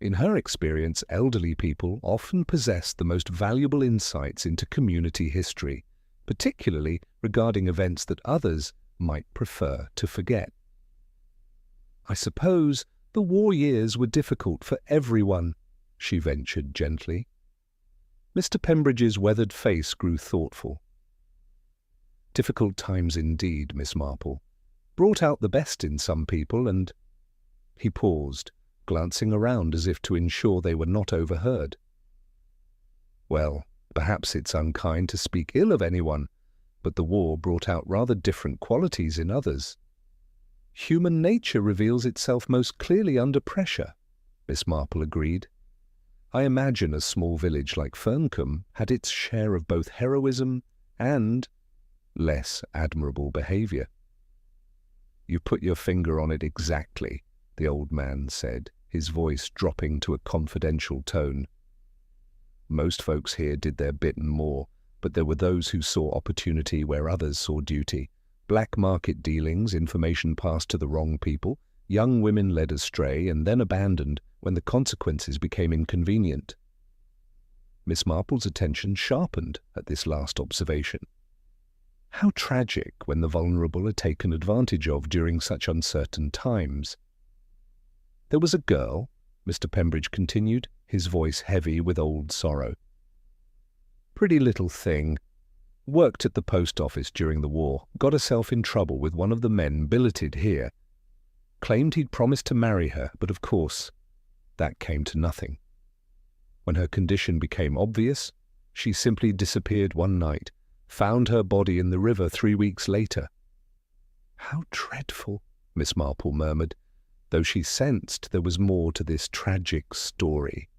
In her experience, elderly people often possess the most valuable insights into community history, particularly regarding events that others might prefer to forget. "I suppose the war years were difficult for everyone," she ventured gently. Mr. Pembridge's weathered face grew thoughtful. "Difficult times indeed, Miss Marple. Brought out the best in some people, and—" He paused, glancing around as if to ensure they were not overheard. "Well, perhaps it's unkind to speak ill of anyone, but the war brought out rather different qualities in others. Human nature reveals itself most clearly under pressure," Miss Marple agreed. "I imagine a small village like Ferncombe had its share of both heroism and less admirable behaviour." "You put your finger on it exactly," the old man said, his voice dropping to a confidential tone. "Most folks here did their bit and more, but there were those who saw opportunity where others saw duty. Black market dealings, information passed to the wrong people, young women led astray and then abandoned when the consequences became inconvenient." Miss Marple's attention sharpened at this last observation. How tragic when the vulnerable are taken advantage of during such uncertain times. "There was a girl," Mr. Pembridge continued, his voice heavy with old sorrow. "Pretty little thing. Worked at the post office during the war, got herself in trouble with one of the men billeted here. Claimed he'd promised to marry her, but of course that came to nothing. When her condition became obvious, she simply disappeared one night, found her body in the river 3 weeks later." "How dreadful," Miss Marple murmured, though she sensed there was more to this tragic story.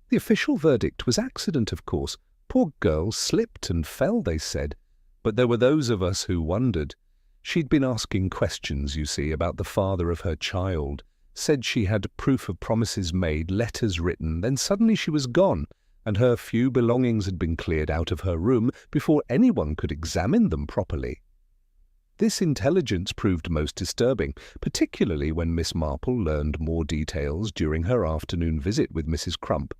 "The official verdict was accident, of course. Poor girl slipped and fell, they said. But there were those of us who wondered. She'd been asking questions, you see, about the father of her child. Said she had proof of promises made, letters written, then suddenly she was gone, and her few belongings had been cleared out of her room before anyone could examine them properly. This intelligence proved most disturbing, particularly when Miss Marple learned more details during her afternoon visit with Mrs. Crump.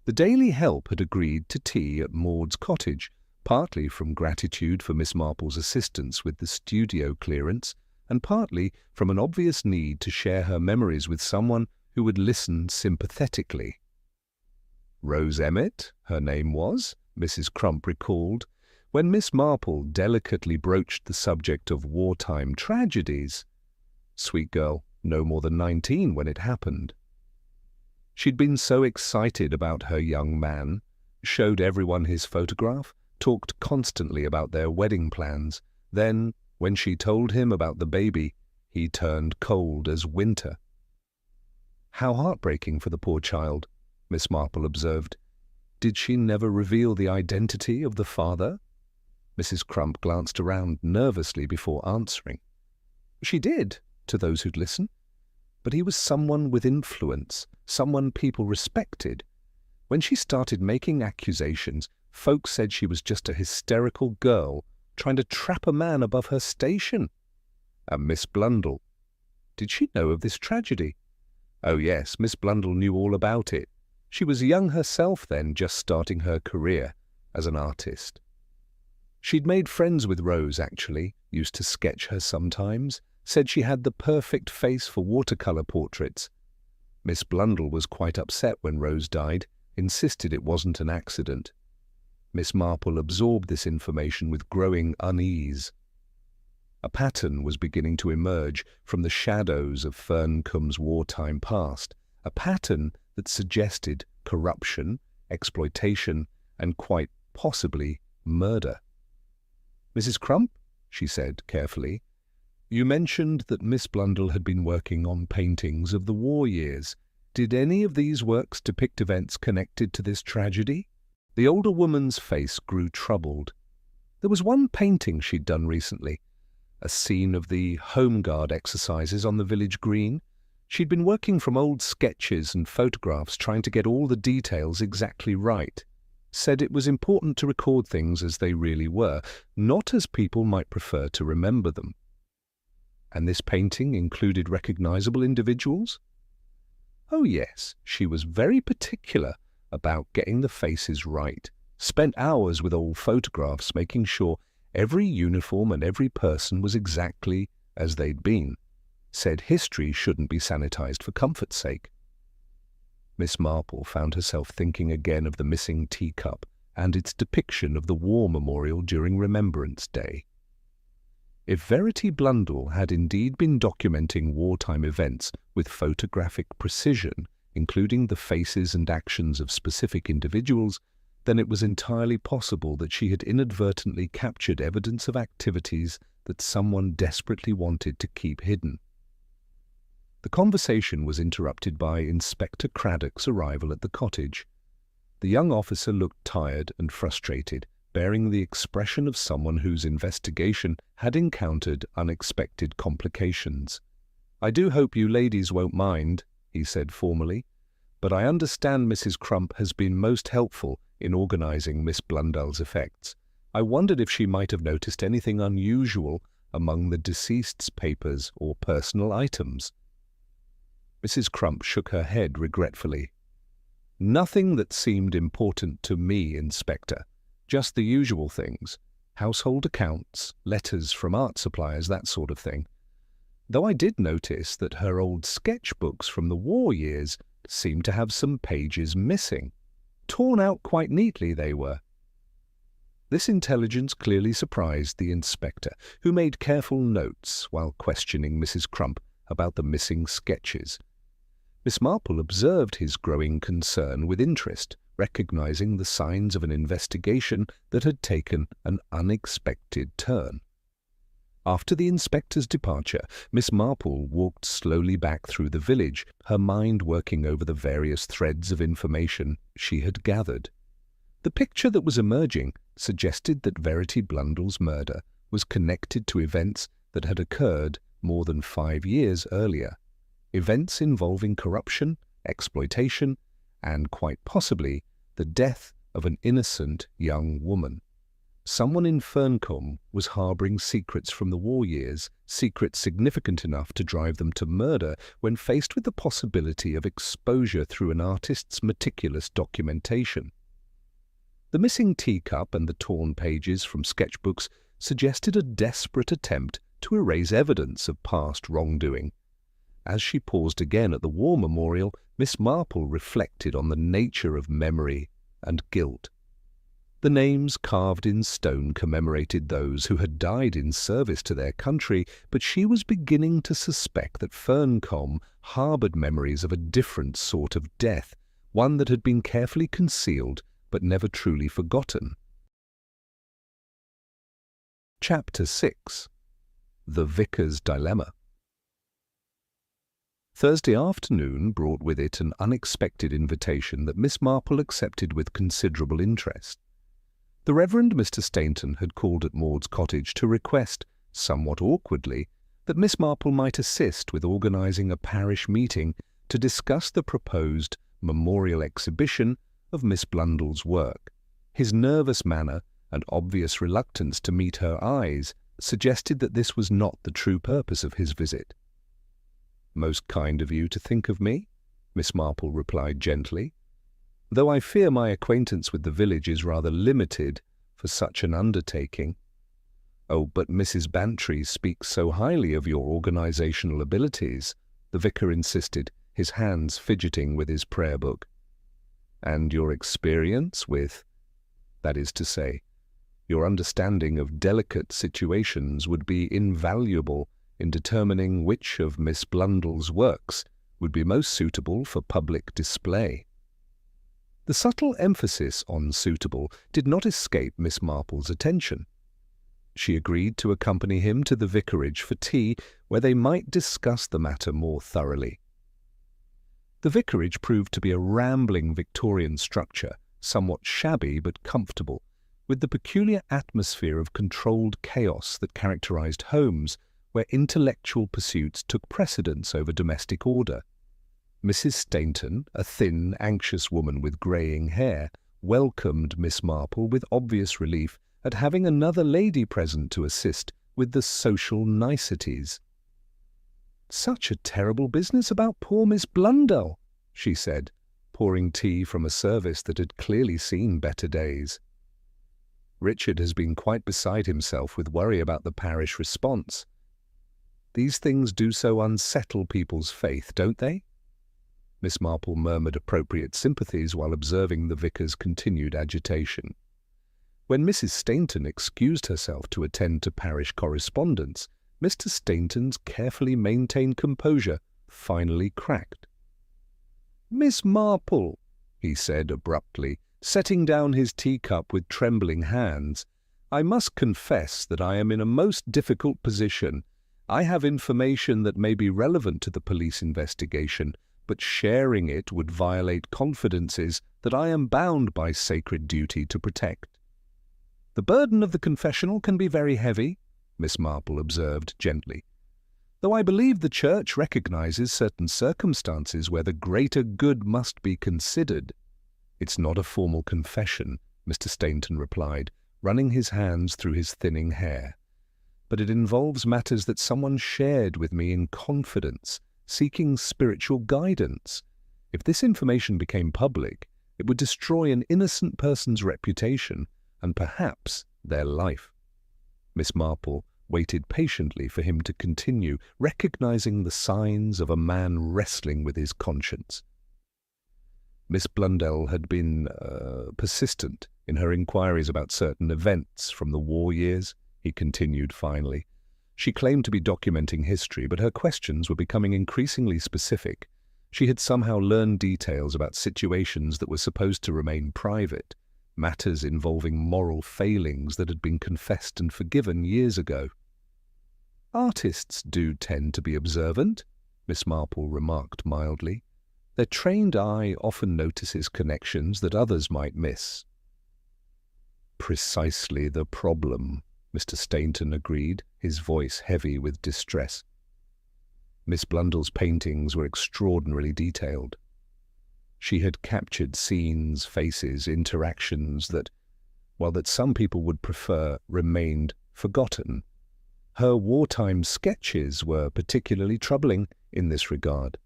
The Daily Help had agreed to tea at Maud's cottage, partly from gratitude for Miss Marple's assistance with the studio clearance, and partly from an obvious need to share her memories with someone who would listen sympathetically. Rose Emmett, her name was, Mrs. Crump recalled, when Miss Marple delicately broached the subject of wartime tragedies. Sweet girl, no more than 19 when it happened. She'd been so excited about her young man, showed everyone his photograph, talked constantly about their wedding plans. Then, when she told him about the baby, he turned cold as winter. How heartbreaking for the poor child, Miss Marple observed. Did she never reveal the identity of the father? Mrs. Crump glanced around nervously before answering. She did, to those who'd listen. But he was someone with influence, someone people respected. When she started making accusations, folks said she was just a hysterical girl trying to trap a man above her station. And Miss Blundell, did she know of this tragedy? Oh yes, Miss Blundell knew all about it. She was young herself then, just starting her career as an artist. She'd made friends with Rose, actually, used to sketch her sometimes, said she had the perfect face for watercolour portraits. Miss Blundell was quite upset when Rose died, insisted it wasn't an accident. Miss Marple absorbed this information with growing unease. A pattern was beginning to emerge from the shadows of Ferncombe's wartime past, a pattern that suggested corruption, exploitation, and quite possibly murder. Mrs. Crump, she said carefully, you mentioned that Miss Blundell had been working on paintings of the war years. Did any of these works depict events connected to this tragedy? The older woman's face grew troubled. There was one painting she'd done recently, a scene of the Home Guard exercises on the village green. She'd been working from old sketches and photographs, trying to get all the details exactly right. Said it was important to record things as they really were, not as people might prefer to remember them. And this painting included recognizable individuals? Oh yes, she was very particular about getting the faces right. Spent hours with old photographs making sure every uniform and every person was exactly as they'd been. Said history shouldn't be sanitized for comfort's sake. Miss Marple found herself thinking again of the missing teacup and its depiction of the war memorial during Remembrance Day. If Verity Blundell had indeed been documenting wartime events with photographic precision, including the faces and actions of specific individuals, then it was entirely possible that she had inadvertently captured evidence of activities that someone desperately wanted to keep hidden. The conversation was interrupted by Inspector Craddock's arrival at the cottage. The young officer looked tired and frustrated, bearing the expression of someone whose investigation had encountered unexpected complications. "I do hope you ladies won't mind," he said formally, "but I understand Mrs. Crump has been most helpful in organizing Miss Blundell's effects. I wondered if she might have noticed anything unusual among the deceased's papers or personal items." Mrs. Crump shook her head regretfully. "Nothing that seemed important to me, Inspector. Just the usual things. Household accounts, letters from art suppliers, that sort of thing. Though I did notice that her old sketchbooks from the war years seemed to have some pages missing. Torn out quite neatly they were." This intelligence clearly surprised the inspector, who made careful notes while questioning Mrs. Crump about the missing sketches. Miss Marple observed his growing concern with interest, recognizing the signs of an investigation that had taken an unexpected turn. After the inspector's departure, Miss Marple walked slowly back through the village, her mind working over the various threads of information she had gathered. The picture that was emerging suggested that Verity Blundell's murder was connected to events that had occurred more than 5 years earlier. Events involving corruption, exploitation, and quite possibly the death of an innocent young woman. Someone in Ferncombe was harbouring secrets from the war years, secrets significant enough to drive them to murder when faced with the possibility of exposure through an artist's meticulous documentation. The missing teacup and the torn pages from sketchbooks suggested a desperate attempt to erase evidence of past wrongdoing. As she paused again at the war memorial, Miss Marple reflected on the nature of memory and guilt. The names carved in stone commemorated those who had died in service to their country, but she was beginning to suspect that Ferncombe harboured memories of a different sort of death, one that had been carefully concealed but never truly forgotten. Chapter 6. The Vicar's Dilemma. Thursday afternoon brought with it an unexpected invitation that Miss Marple accepted with considerable interest. The Reverend Mr. Stainton had called at Maud's cottage to request, somewhat awkwardly, that Miss Marple might assist with organising a parish meeting to discuss the proposed memorial exhibition of Miss Blundell's work. His nervous manner and obvious reluctance to meet her eyes suggested that this was not the true purpose of his visit. "Most kind of you to think of me," Miss Marple replied gently, "though I fear my acquaintance with the village is rather limited for such an undertaking." "Oh, but Mrs. Bantry speaks so highly of your organisational abilities," the vicar insisted, his hands fidgeting with his prayer book. "And your experience with, that is to say, your understanding of delicate situations would be invaluable in determining which of Miss Blundell's works would be most suitable for public display." The subtle emphasis on suitable did not escape Miss Marple's attention. She agreed to accompany him to the vicarage for tea, where they might discuss the matter more thoroughly. The vicarage proved to be a rambling Victorian structure, somewhat shabby but comfortable, with the peculiar atmosphere of controlled chaos that characterized homes where intellectual pursuits took precedence over domestic order. Mrs. Stainton, a thin, anxious woman with greying hair, welcomed Miss Marple with obvious relief at having another lady present to assist with the social niceties. "Such a terrible business about poor Miss Blundell," she said, pouring tea from a service that had clearly seen better days. "Richard has been quite beside himself with worry about the parish response. These things do so unsettle people's faith, don't they?" Miss Marple murmured appropriate sympathies while observing the vicar's continued agitation. When Mrs. Stainton excused herself to attend to parish correspondence, Mr. Stainton's carefully maintained composure finally cracked. "Miss Marple," he said abruptly, setting down his teacup with trembling hands, "I must confess that I am in a most difficult position. I have information that may be relevant to the police investigation, but sharing it would violate confidences that I am bound by sacred duty to protect." "The burden of the confessional can be very heavy," Miss Marple observed gently, "though I believe the Church recognizes certain circumstances where the greater good must be considered." "It's not a formal confession," Mr. Stainton replied, running his hands through his thinning hair, "but it involves matters that someone shared with me in confidence, seeking spiritual guidance. If this information became public, it would destroy an innocent person's reputation and perhaps their life." Miss Marple waited patiently for him to continue, recognizing the signs of a man wrestling with his conscience. Miss Blundell had been persistent in her inquiries about certain events from the war years, he continued finally. She claimed to be documenting history, but her questions were becoming increasingly specific. She had somehow learned details about situations that were supposed to remain private, matters involving moral failings that had been confessed and forgiven years ago. "Artists do tend to be observant," Miss Marple remarked mildly. "Their trained eye often notices connections that others might miss." "Precisely the problem," Mr. Stainton agreed, his voice heavy with distress. Miss Blundell's paintings were extraordinarily detailed. She had captured scenes, faces, interactions that, while that some people would prefer, remained forgotten. Her wartime sketches were particularly troubling in this regard.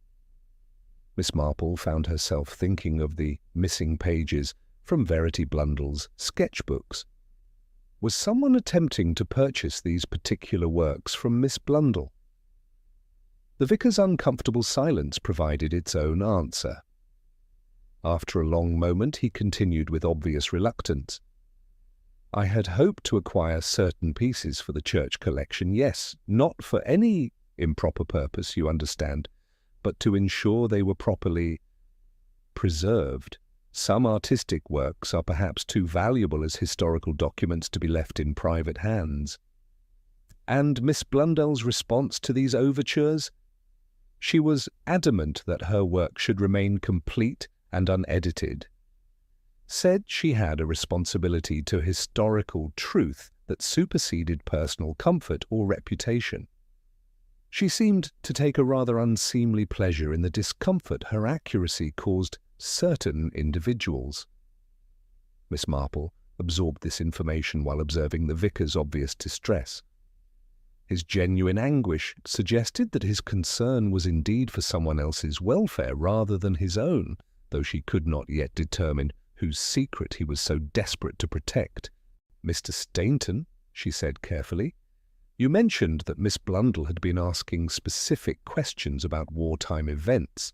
Miss Marple found herself thinking of the missing pages from Verity Blundell's sketchbooks. Was someone attempting to purchase these particular works from Miss Blundell? The vicar's uncomfortable silence provided its own answer. After a long moment, he continued with obvious reluctance. I had hoped to acquire certain pieces for the church collection, yes, not for any improper purpose, you understand, but to ensure they were properly preserved. Some artistic works are perhaps too valuable as historical documents to be left in private hands. And Miss Blundell's response to these overtures? She was adamant that her work should remain complete and unedited. Said she had a responsibility to historical truth that superseded personal comfort or reputation. She seemed to take a rather unseemly pleasure in the discomfort her accuracy caused certain individuals. Miss Marple absorbed this information while observing the vicar's obvious distress. His genuine anguish suggested that his concern was indeed for someone else's welfare rather than his own, though she could not yet determine whose secret he was so desperate to protect. "Mr. Stainton," she said carefully, "you mentioned that Miss Blundell had been asking specific questions about wartime events.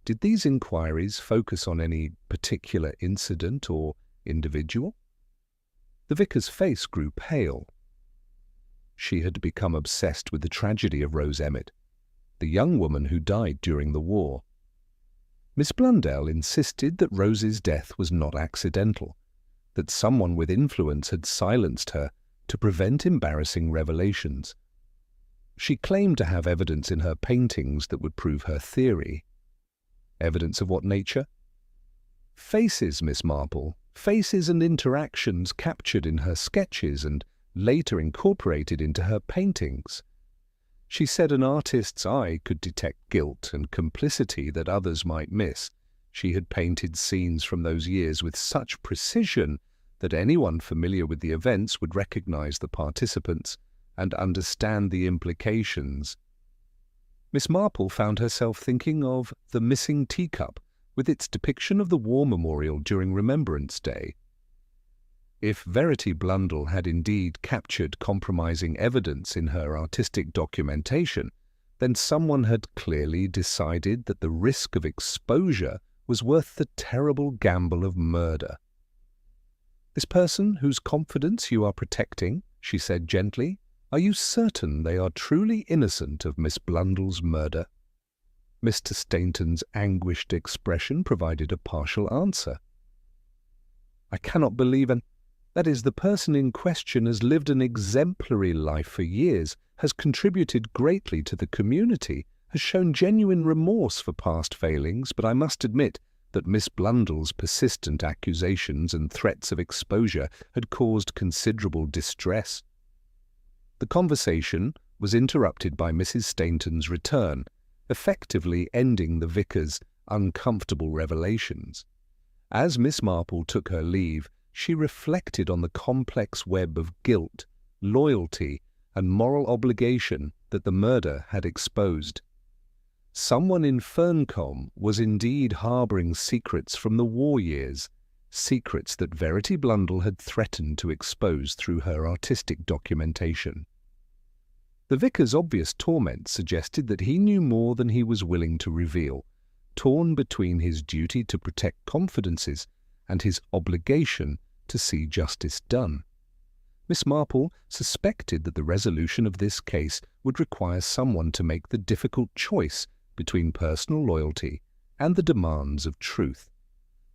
Did these inquiries focus on any particular incident or individual?" The vicar's face grew pale. She had become obsessed with the tragedy of Rose Emmett, the young woman who died during the war. Miss Blundell insisted that Rose's death was not accidental, that someone with influence had silenced her to prevent embarrassing revelations. She claimed to have evidence in her paintings that would prove her theory. Evidence of what nature? Faces, Miss Marple, faces and interactions captured in her sketches and later incorporated into her paintings. She said an artist's eye could detect guilt and complicity that others might miss. She had painted scenes from those years with such precision that anyone familiar with the events would recognize the participants and understand the implications. Miss Marple found herself thinking of The Missing Teacup, with its depiction of the war memorial during Remembrance Day. If Verity Blundell had indeed captured compromising evidence in her artistic documentation, then someone had clearly decided that the risk of exposure was worth the terrible gamble of murder. "This person whose confidence you are protecting," she said gently, "are you certain they are truly innocent of Miss Blundell's murder?" Mr. Stainton's anguished expression provided a partial answer. "I cannot believe that is, the person in question has lived an exemplary life for years, has contributed greatly to the community, has shown genuine remorse for past failings, but I must admit that Miss Blundell's persistent accusations and threats of exposure had caused considerable distress." The conversation was interrupted by Mrs. Stainton's return, effectively ending the vicar's uncomfortable revelations. As Miss Marple took her leave, she reflected on the complex web of guilt, loyalty, and moral obligation that the murder had exposed. Someone in Ferncombe was indeed harbouring secrets from the war years, secrets that Verity Blundell had threatened to expose through her artistic documentation. The vicar's obvious torment suggested that he knew more than he was willing to reveal, torn between his duty to protect confidences and his obligation to see justice done. Miss Marple suspected that the resolution of this case would require someone to make the difficult choice between personal loyalty and the demands of truth.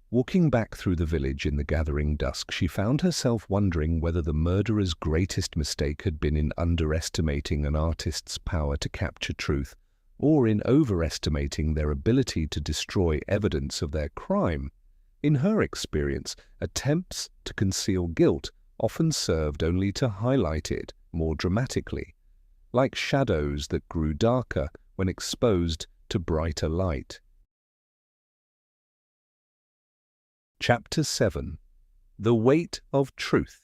Walking back through the village in the gathering dusk, she found herself wondering whether the murderer's greatest mistake had been in underestimating an artist's power to capture truth, or in overestimating their ability to destroy evidence of their crime. In her experience, attempts to conceal guilt often served only to highlight it more dramatically, like shadows that grew darker when exposed to brighter light. Chapter 7. The Weight of Truth.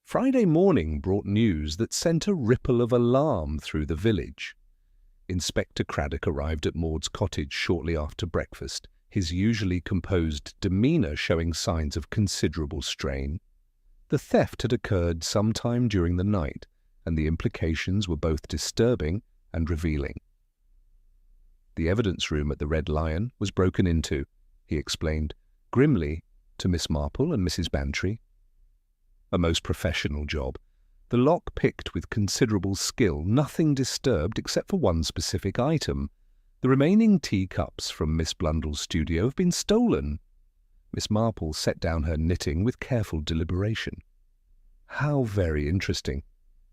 Friday morning brought news that sent a ripple of alarm through the village. Inspector Craddock arrived at Maud's cottage shortly after breakfast, his usually composed demeanour showing signs of considerable strain. The theft had occurred sometime during the night, and the implications were both disturbing and revealing. The evidence room at the Red Lion was broken into, he explained grimly to Miss Marple and Mrs. Bantry. A most professional job. The lock picked with considerable skill, nothing disturbed except for one specific item. The remaining teacups from Miss Blundell's studio have been stolen. Miss Marple set down her knitting with careful deliberation. How very interesting,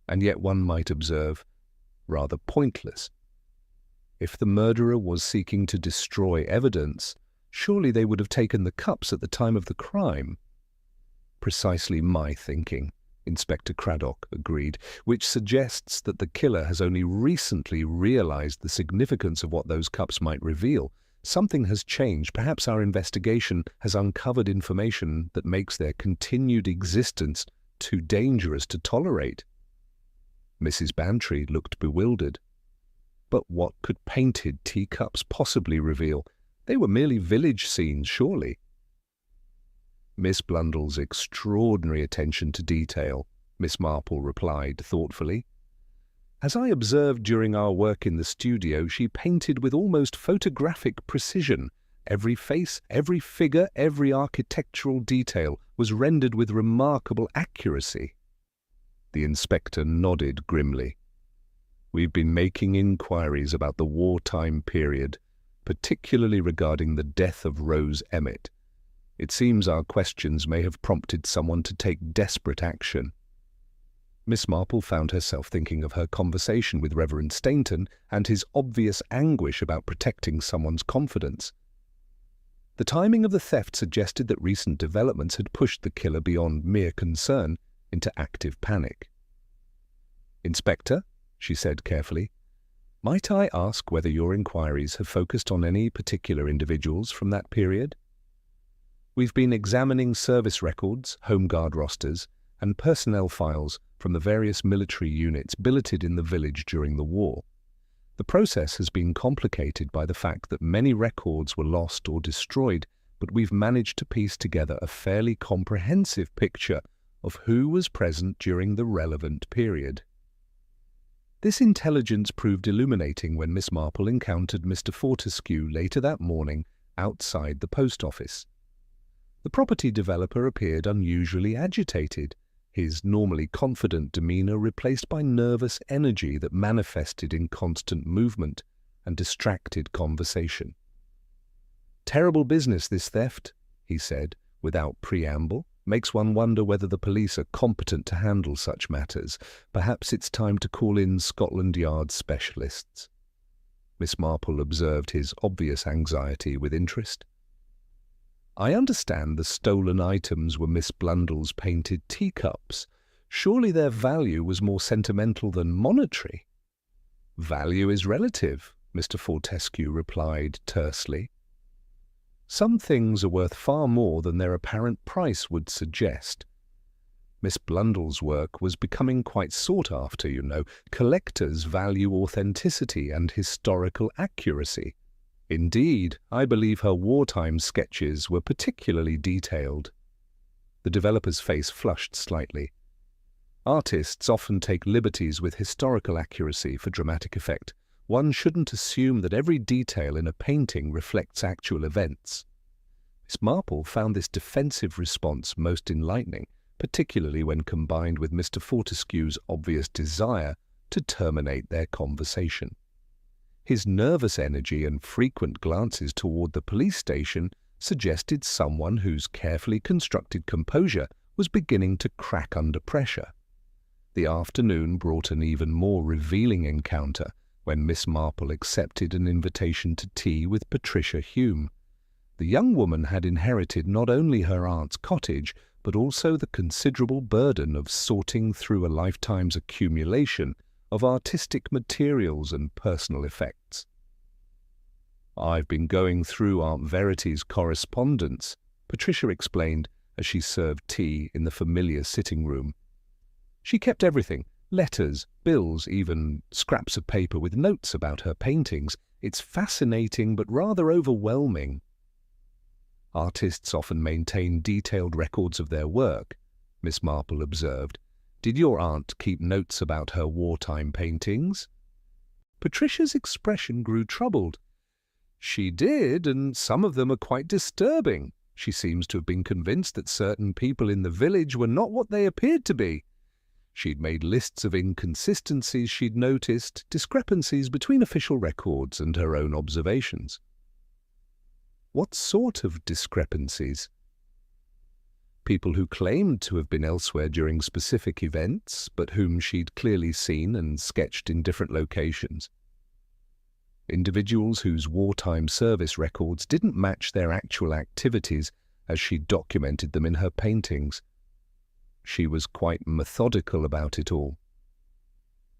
and yet one might observe, rather pointless. If the murderer was seeking to destroy evidence, surely they would have taken the cups at the time of the crime. Precisely my thinking, Inspector Craddock agreed, which suggests that the killer has only recently realized the significance of what those cups might reveal. Something has changed. Perhaps our investigation has uncovered information that makes their continued existence too dangerous to tolerate. Mrs. Bantry looked bewildered. But what could painted teacups possibly reveal? They were merely village scenes, surely. Miss Blundell's extraordinary attention to detail, Miss Marple replied thoughtfully. As I observed during our work in the studio, she painted with almost photographic precision. Every face, every figure, every architectural detail was rendered with remarkable accuracy. The inspector nodded grimly. We've been making inquiries about the wartime period, particularly regarding the death of Rose Emmett. It seems our questions may have prompted someone to take desperate action. Miss Marple found herself thinking of her conversation with Reverend Stainton and his obvious anguish about protecting someone's confidence. The timing of the theft suggested that recent developments had pushed the killer beyond mere concern into active panic. "Inspector," she said carefully, "might I ask whether your inquiries have focused on any particular individuals from that period?" "We've been examining service records, Home Guard rosters, and personnel files from the various military units billeted in the village during the war. The process has been complicated by the fact that many records were lost or destroyed, but we've managed to piece together a fairly comprehensive picture of who was present during the relevant period." This intelligence proved illuminating when Miss Marple encountered Mr. Fortescue later that morning outside the post office. The property developer appeared unusually agitated, his normally confident demeanour replaced by nervous energy that manifested in constant movement and distracted conversation. "Terrible business, this theft," he said, without preamble. "Makes one wonder whether the police are competent to handle such matters. Perhaps it's time to call in Scotland Yard specialists." Miss Marple observed his obvious anxiety with interest. "I understand the stolen items were Miss Blundell's painted teacups. Surely their value was more sentimental than monetary?" "Value is relative," Mr. Fortescue replied tersely. "Some things are worth far more than their apparent price would suggest. Miss Blundell's work was becoming quite sought after, you know. Collectors value authenticity and historical accuracy. Indeed, I believe her wartime sketches were particularly detailed." The developer's face flushed slightly. "Artists often take liberties with historical accuracy for dramatic effect. One shouldn't assume that every detail in a painting reflects actual events." Miss Marple found this defensive response most enlightening, particularly when combined with Mr. Fortescue's obvious desire to terminate their conversation. His nervous energy and frequent glances toward the police station suggested someone whose carefully constructed composure was beginning to crack under pressure. The afternoon brought an even more revealing encounter when Miss Marple accepted an invitation to tea with Patricia Hume. The young woman had inherited not only her aunt's cottage, but also the considerable burden of sorting through a lifetime's accumulation of artistic materials and personal effects. "I've been going through Aunt Verity's correspondence," Patricia explained as she served tea in the familiar sitting room. "She kept everything, letters, bills, even scraps of paper with notes about her paintings. It's fascinating but rather overwhelming." Artists often maintain detailed records of their work, Miss Marple observed. "Did your aunt keep notes about her wartime paintings?" Patricia's expression grew troubled. "She did, and some of them are quite disturbing. She seems to have been convinced that certain people in the village were not what they appeared to be. She'd made lists of inconsistencies she'd noticed, discrepancies between official records and her own observations." "What sort of discrepancies?" "People who claimed to have been elsewhere during specific events, but whom she'd clearly seen and sketched in different locations. Individuals whose wartime service records didn't match their actual activities as she documented them in her paintings. She was quite methodical about it all."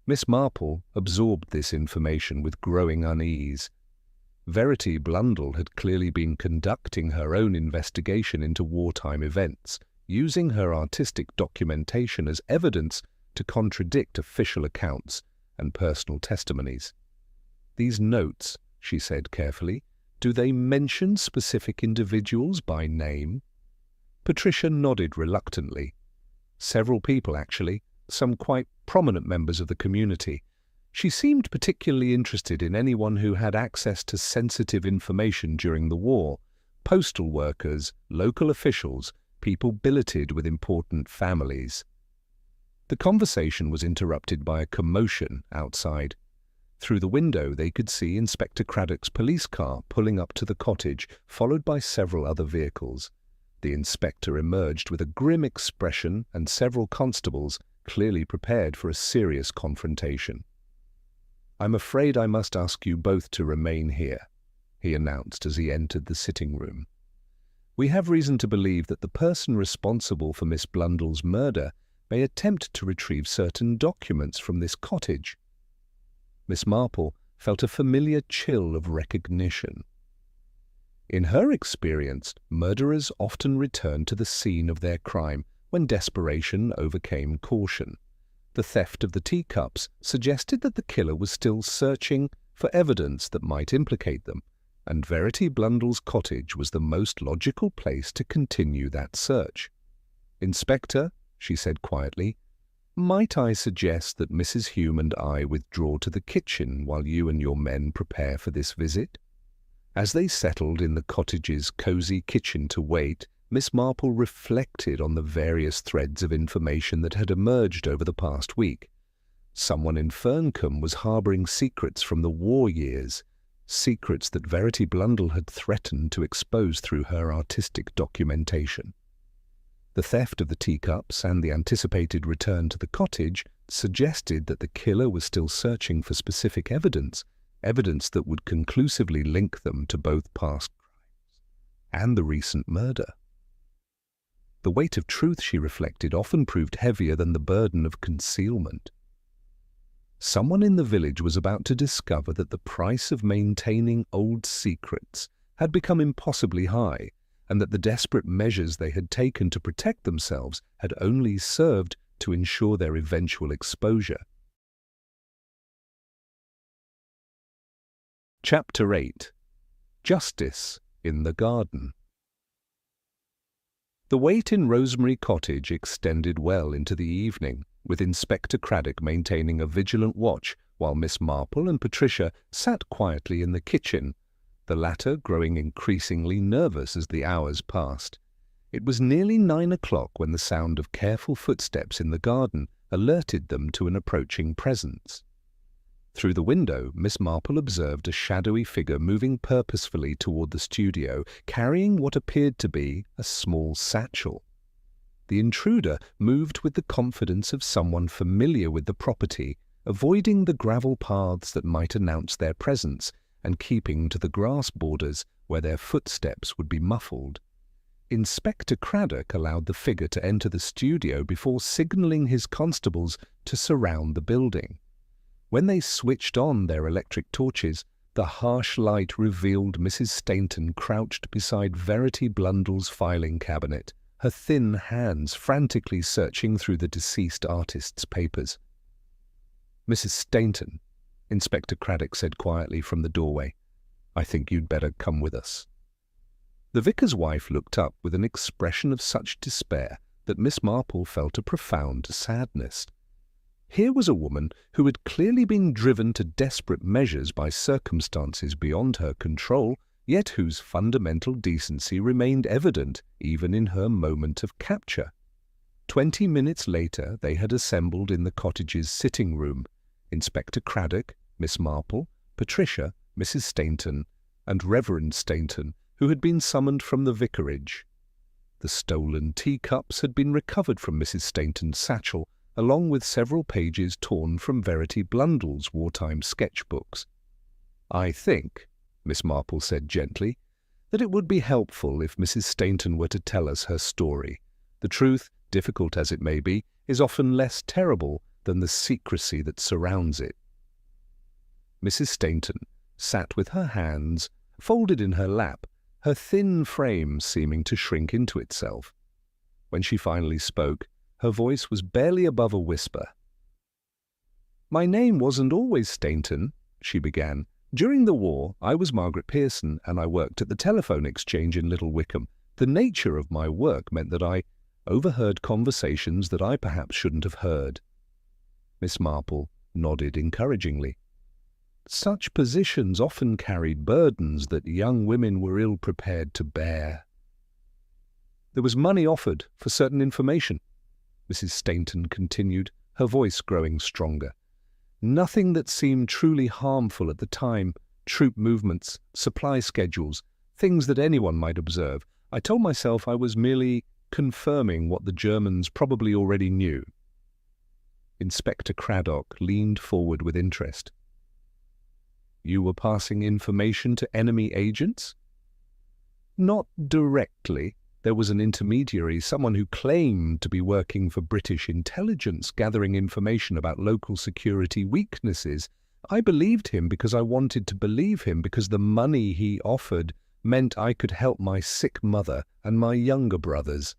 Miss Marple absorbed this information with growing unease. Verity Blundell had clearly been conducting her own investigation into wartime events, using her artistic documentation as evidence to contradict official accounts and personal testimonies. "These notes," she said carefully, "do they mention specific individuals by name?" Patricia nodded reluctantly. "Several people, actually, some quite prominent members of the community. She seemed particularly interested in anyone who had access to sensitive information during the war: postal workers, local officials, people billeted with important families." The conversation was interrupted by a commotion outside. Through the window they could see Inspector Craddock's police car pulling up to the cottage, followed by several other vehicles. The inspector emerged with a grim expression and several constables, clearly prepared for a serious confrontation. "I'm afraid I must ask you both to remain here," he announced as he entered the sitting room. "We have reason to believe that the person responsible for Miss Blundell's murder may attempt to retrieve certain documents from this cottage." Miss Marple felt a familiar chill of recognition. In her experience, murderers often returned to the scene of their crime when desperation overcame caution. The theft of the teacups suggested that the killer was still searching for evidence that might implicate them, and Verity Blundell's cottage was the most logical place to continue that search. "Inspector," she said quietly, "might I suggest that Mrs. Hume and I withdraw to the kitchen while you and your men prepare for this visit?" As they settled in the cottage's cosy kitchen to wait, Miss Marple reflected on the various threads of information that had emerged over the past week. Someone in Ferncombe was harbouring secrets from the war years, secrets that Verity Blundell had threatened to expose through her artistic documentation. The theft of the teacups and the anticipated return to the cottage suggested that the killer was still searching for specific evidence that would conclusively link them to both past crimes and the recent murder. The weight of truth, she reflected, often proved heavier than the burden of concealment. Someone in the village was about to discover that the price of maintaining old secrets had become impossibly high, and that the desperate measures they had taken to protect themselves had only served to ensure their eventual exposure. Chapter 8. Justice in the Garden. The wait in Rosemary Cottage extended well into the evening, with Inspector Craddock maintaining a vigilant watch while Miss Marple and Patricia sat quietly in the kitchen, the latter growing increasingly nervous as the hours passed. It was nearly 9 o'clock when the sound of careful footsteps in the garden alerted them to an approaching presence. Through the window, Miss Marple observed a shadowy figure moving purposefully toward the studio, carrying what appeared to be a small satchel. The intruder moved with the confidence of someone familiar with the property, avoiding the gravel paths that might announce their presence and keeping to the grass borders where their footsteps would be muffled. Inspector Craddock allowed the figure to enter the studio before signalling his constables to surround the building. When they switched on their electric torches, the harsh light revealed Mrs. Stainton crouched beside Verity Blundell's filing cabinet, her thin hands frantically searching through the deceased artist's papers. "Mrs. Stainton," Inspector Craddock said quietly from the doorway, "I think you'd better come with us." The vicar's wife looked up with an expression of such despair that Miss Marple felt a profound sadness. Here was a woman who had clearly been driven to desperate measures by circumstances beyond her control, yet whose fundamental decency remained evident even in her moment of capture. 20 minutes later they had assembled in the cottage's sitting room: Inspector Craddock, Miss Marple, Patricia, Mrs. Stainton, and Reverend Stainton, who had been summoned from the vicarage. The stolen teacups had been recovered from Mrs. Stainton's satchel, along with several pages torn from Verity Blundell's wartime sketchbooks. "I think," Miss Marple said gently, "that it would be helpful if Mrs. Stainton were to tell us her story. The truth, difficult as it may be, is often less terrible than the secrecy that surrounds it." Mrs. Stainton sat with her hands folded in her lap, her thin frame seeming to shrink into itself. When she finally spoke, her voice was barely above a whisper. "My name wasn't always Stainton," she began. "During the war, I was Margaret Pearson, and I worked at the telephone exchange in Little Wickham. The nature of my work meant that I overheard conversations that I perhaps shouldn't have heard." Miss Marple nodded encouragingly. "Such positions often carried burdens that young women were ill-prepared to bear." "There was money offered for certain information," Mrs. Stainton continued, her voice growing stronger. "Nothing that seemed truly harmful at the time: troop movements, supply schedules, things that anyone might observe. I told myself I was merely confirming what the Germans probably already knew." Inspector Craddock leaned forward with interest. "You were passing information to enemy agents?" "Not directly. There was an intermediary, someone who claimed to be working for British intelligence, gathering information about local security weaknesses. I believed him because I wanted to believe him, because the money he offered meant I could help my sick mother and my younger brothers."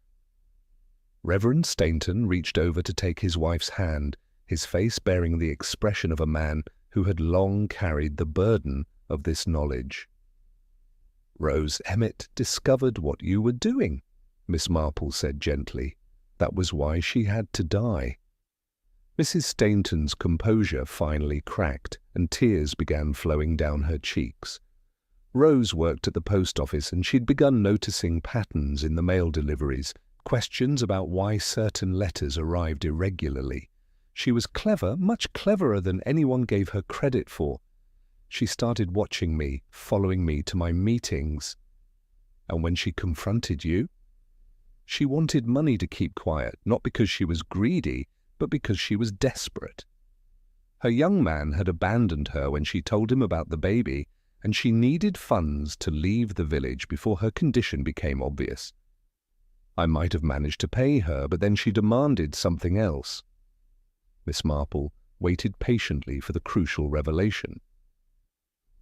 Reverend Stainton reached over to take his wife's hand, his face bearing the expression of a man who had long carried the burden of this knowledge. "Rose Emmett discovered what you were doing," Miss Marple said gently. "That was why she had to die." Mrs. Stainton's composure finally cracked, and tears began flowing down her cheeks. Rose worked at the post office, and she'd begun noticing patterns in the mail deliveries, questions about why certain letters arrived irregularly. She was clever, much cleverer than anyone gave her credit for. She started watching me, following me to my meetings. And when she confronted you, she wanted money to keep quiet, not because she was greedy, but because she was desperate. Her young man had abandoned her when she told him about the baby, and she needed funds to leave the village before her condition became obvious. I might have managed to pay her, but then she demanded something else. Miss Marple waited patiently for the crucial revelation.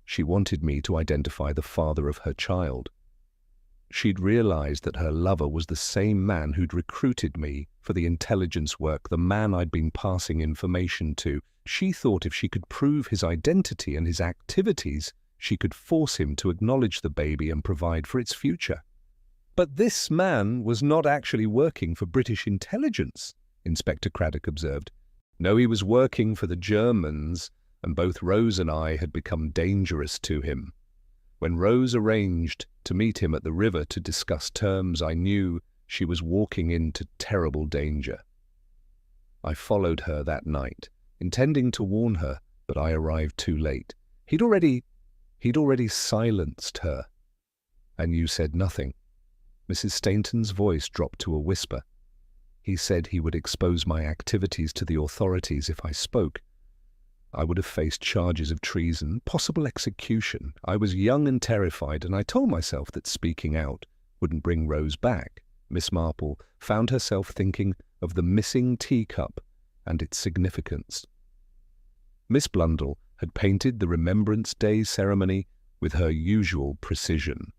She wanted me to identify the father of her child. She'd realized that her lover was the same man who'd recruited me for the intelligence work, the man I'd been passing information to. She thought if she could prove his identity and his activities, she could force him to acknowledge the baby and provide for its future. "But this man was not actually working for British intelligence," Inspector Craddock observed. "No, he was working for the Germans, and both Rose and I had become dangerous to him. When Rose arranged to meet him at the river to discuss terms, I knew she was walking into terrible danger. I followed her that night, intending to warn her, but I arrived too late. He'd already silenced her." "And you said nothing?" Mrs. Stainton's voice dropped to a whisper. "He said he would expose my activities to the authorities if I spoke. I would have faced charges of treason, possible execution. I was young and terrified, and I told myself that speaking out wouldn't bring Rose back." Miss Marple found herself thinking of the missing teacup and its significance. Miss Blundell had painted the Remembrance Day ceremony with her usual precision.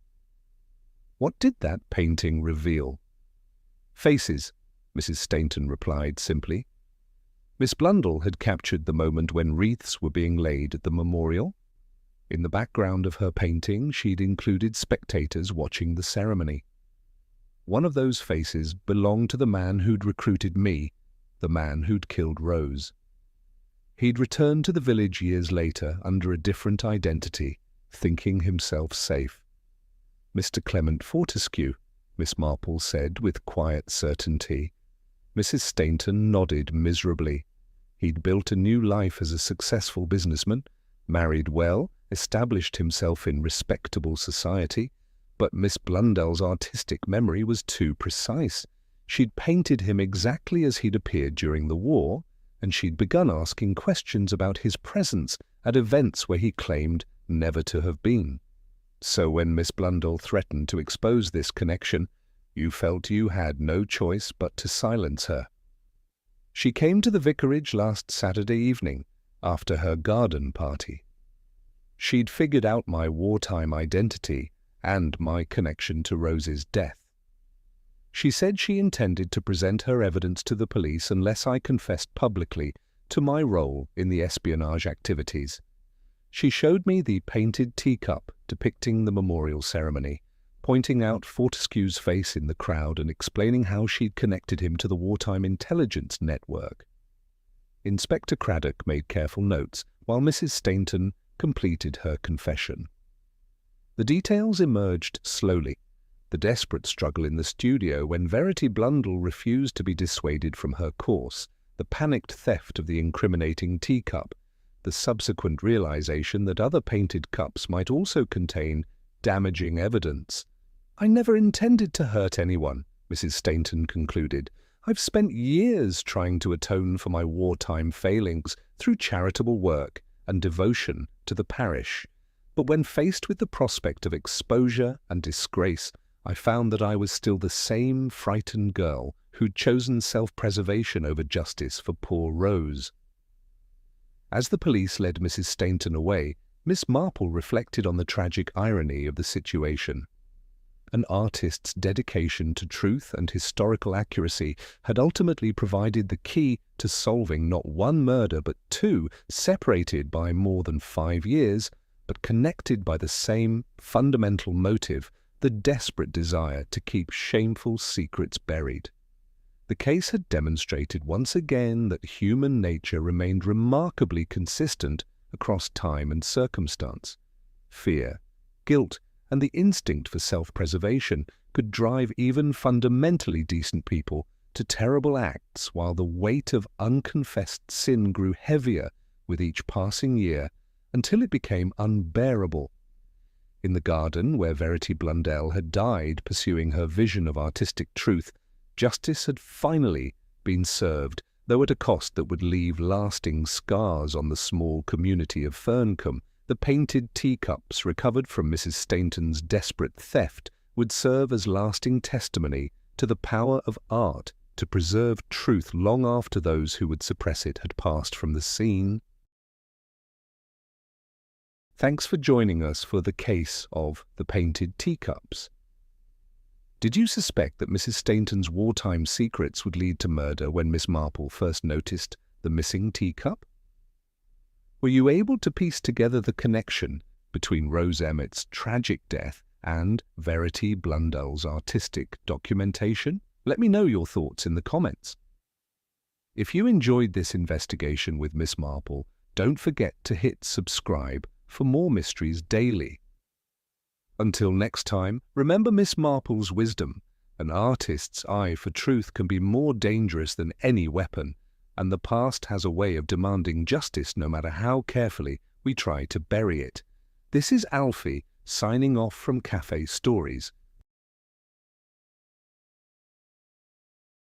What did that painting reveal? "Faces," Mrs. Stainton replied simply. Miss Blundell had captured the moment when wreaths were being laid at the memorial. In the background of her painting, she'd included spectators watching the ceremony. One of those faces belonged to the man who'd recruited me, the man who'd killed Rose. He'd returned to the village years later under a different identity, thinking himself safe. "Mr. Clement Fortescue," Miss Marple said with quiet certainty. Mrs. Stainton nodded miserably. He'd built a new life as a successful businessman, married well, established himself in respectable society, but Miss Blundell's artistic memory was too precise. She'd painted him exactly as he'd appeared during the war, and she'd begun asking questions about his presence at events where he claimed never to have been. So when Miss Blundell threatened to expose this connection, you felt you had no choice but to silence her. She came to the vicarage last Saturday evening, after her garden party. She'd figured out my wartime identity and my connection to Rose's death. She said she intended to present her evidence to the police unless I confessed publicly to my role in the espionage activities. She showed me the painted teacup depicting the memorial ceremony, pointing out Fortescue's face in the crowd and explaining how she'd connected him to the wartime intelligence network. Inspector Craddock made careful notes, while Mrs. Stainton completed her confession. The details emerged slowly. The desperate struggle in the studio when Verity Blundell refused to be dissuaded from her course, the panicked theft of the incriminating teacup, the subsequent realization that other painted cups might also contain damaging evidence. "I never intended to hurt anyone," Mrs. Stainton concluded. "I've spent years trying to atone for my wartime failings through charitable work and devotion to the parish. But when faced with the prospect of exposure and disgrace, I found that I was still the same frightened girl who'd chosen self-preservation over justice for poor Rose." As the police led Mrs. Stainton away, Miss Marple reflected on the tragic irony of the situation. An artist's dedication to truth and historical accuracy had ultimately provided the key to solving not one murder but two, separated by more than 5 years, but connected by the same fundamental motive, the desperate desire to keep shameful secrets buried. The case had demonstrated once again that human nature remained remarkably consistent across time and circumstance. Fear, guilt, and the instinct for self-preservation could drive even fundamentally decent people to terrible acts, while the weight of unconfessed sin grew heavier with each passing year until it became unbearable. In the garden where Verity Blundell had died pursuing her vision of artistic truth, justice had finally been served, though at a cost that would leave lasting scars on the small community of Ferncombe. The painted teacups recovered from Mrs. Stainton's desperate theft would serve as lasting testimony to the power of art to preserve truth long after those who would suppress it had passed from the scene. Thanks for joining us for the case of the painted teacups. Did you suspect that Mrs. Stainton's wartime secrets would lead to murder when Miss Marple first noticed the missing teacup? Were you able to piece together the connection between Rose Emmett's tragic death and Verity Blundell's artistic documentation? Let me know your thoughts in the comments. If you enjoyed this investigation with Miss Marple, don't forget to hit subscribe for more mysteries daily. Until next time, remember Miss Marple's wisdom. An artist's eye for truth can be more dangerous than any weapon, and the past has a way of demanding justice no matter how carefully we try to bury it. This is Alfie, signing off from Cafe Stories.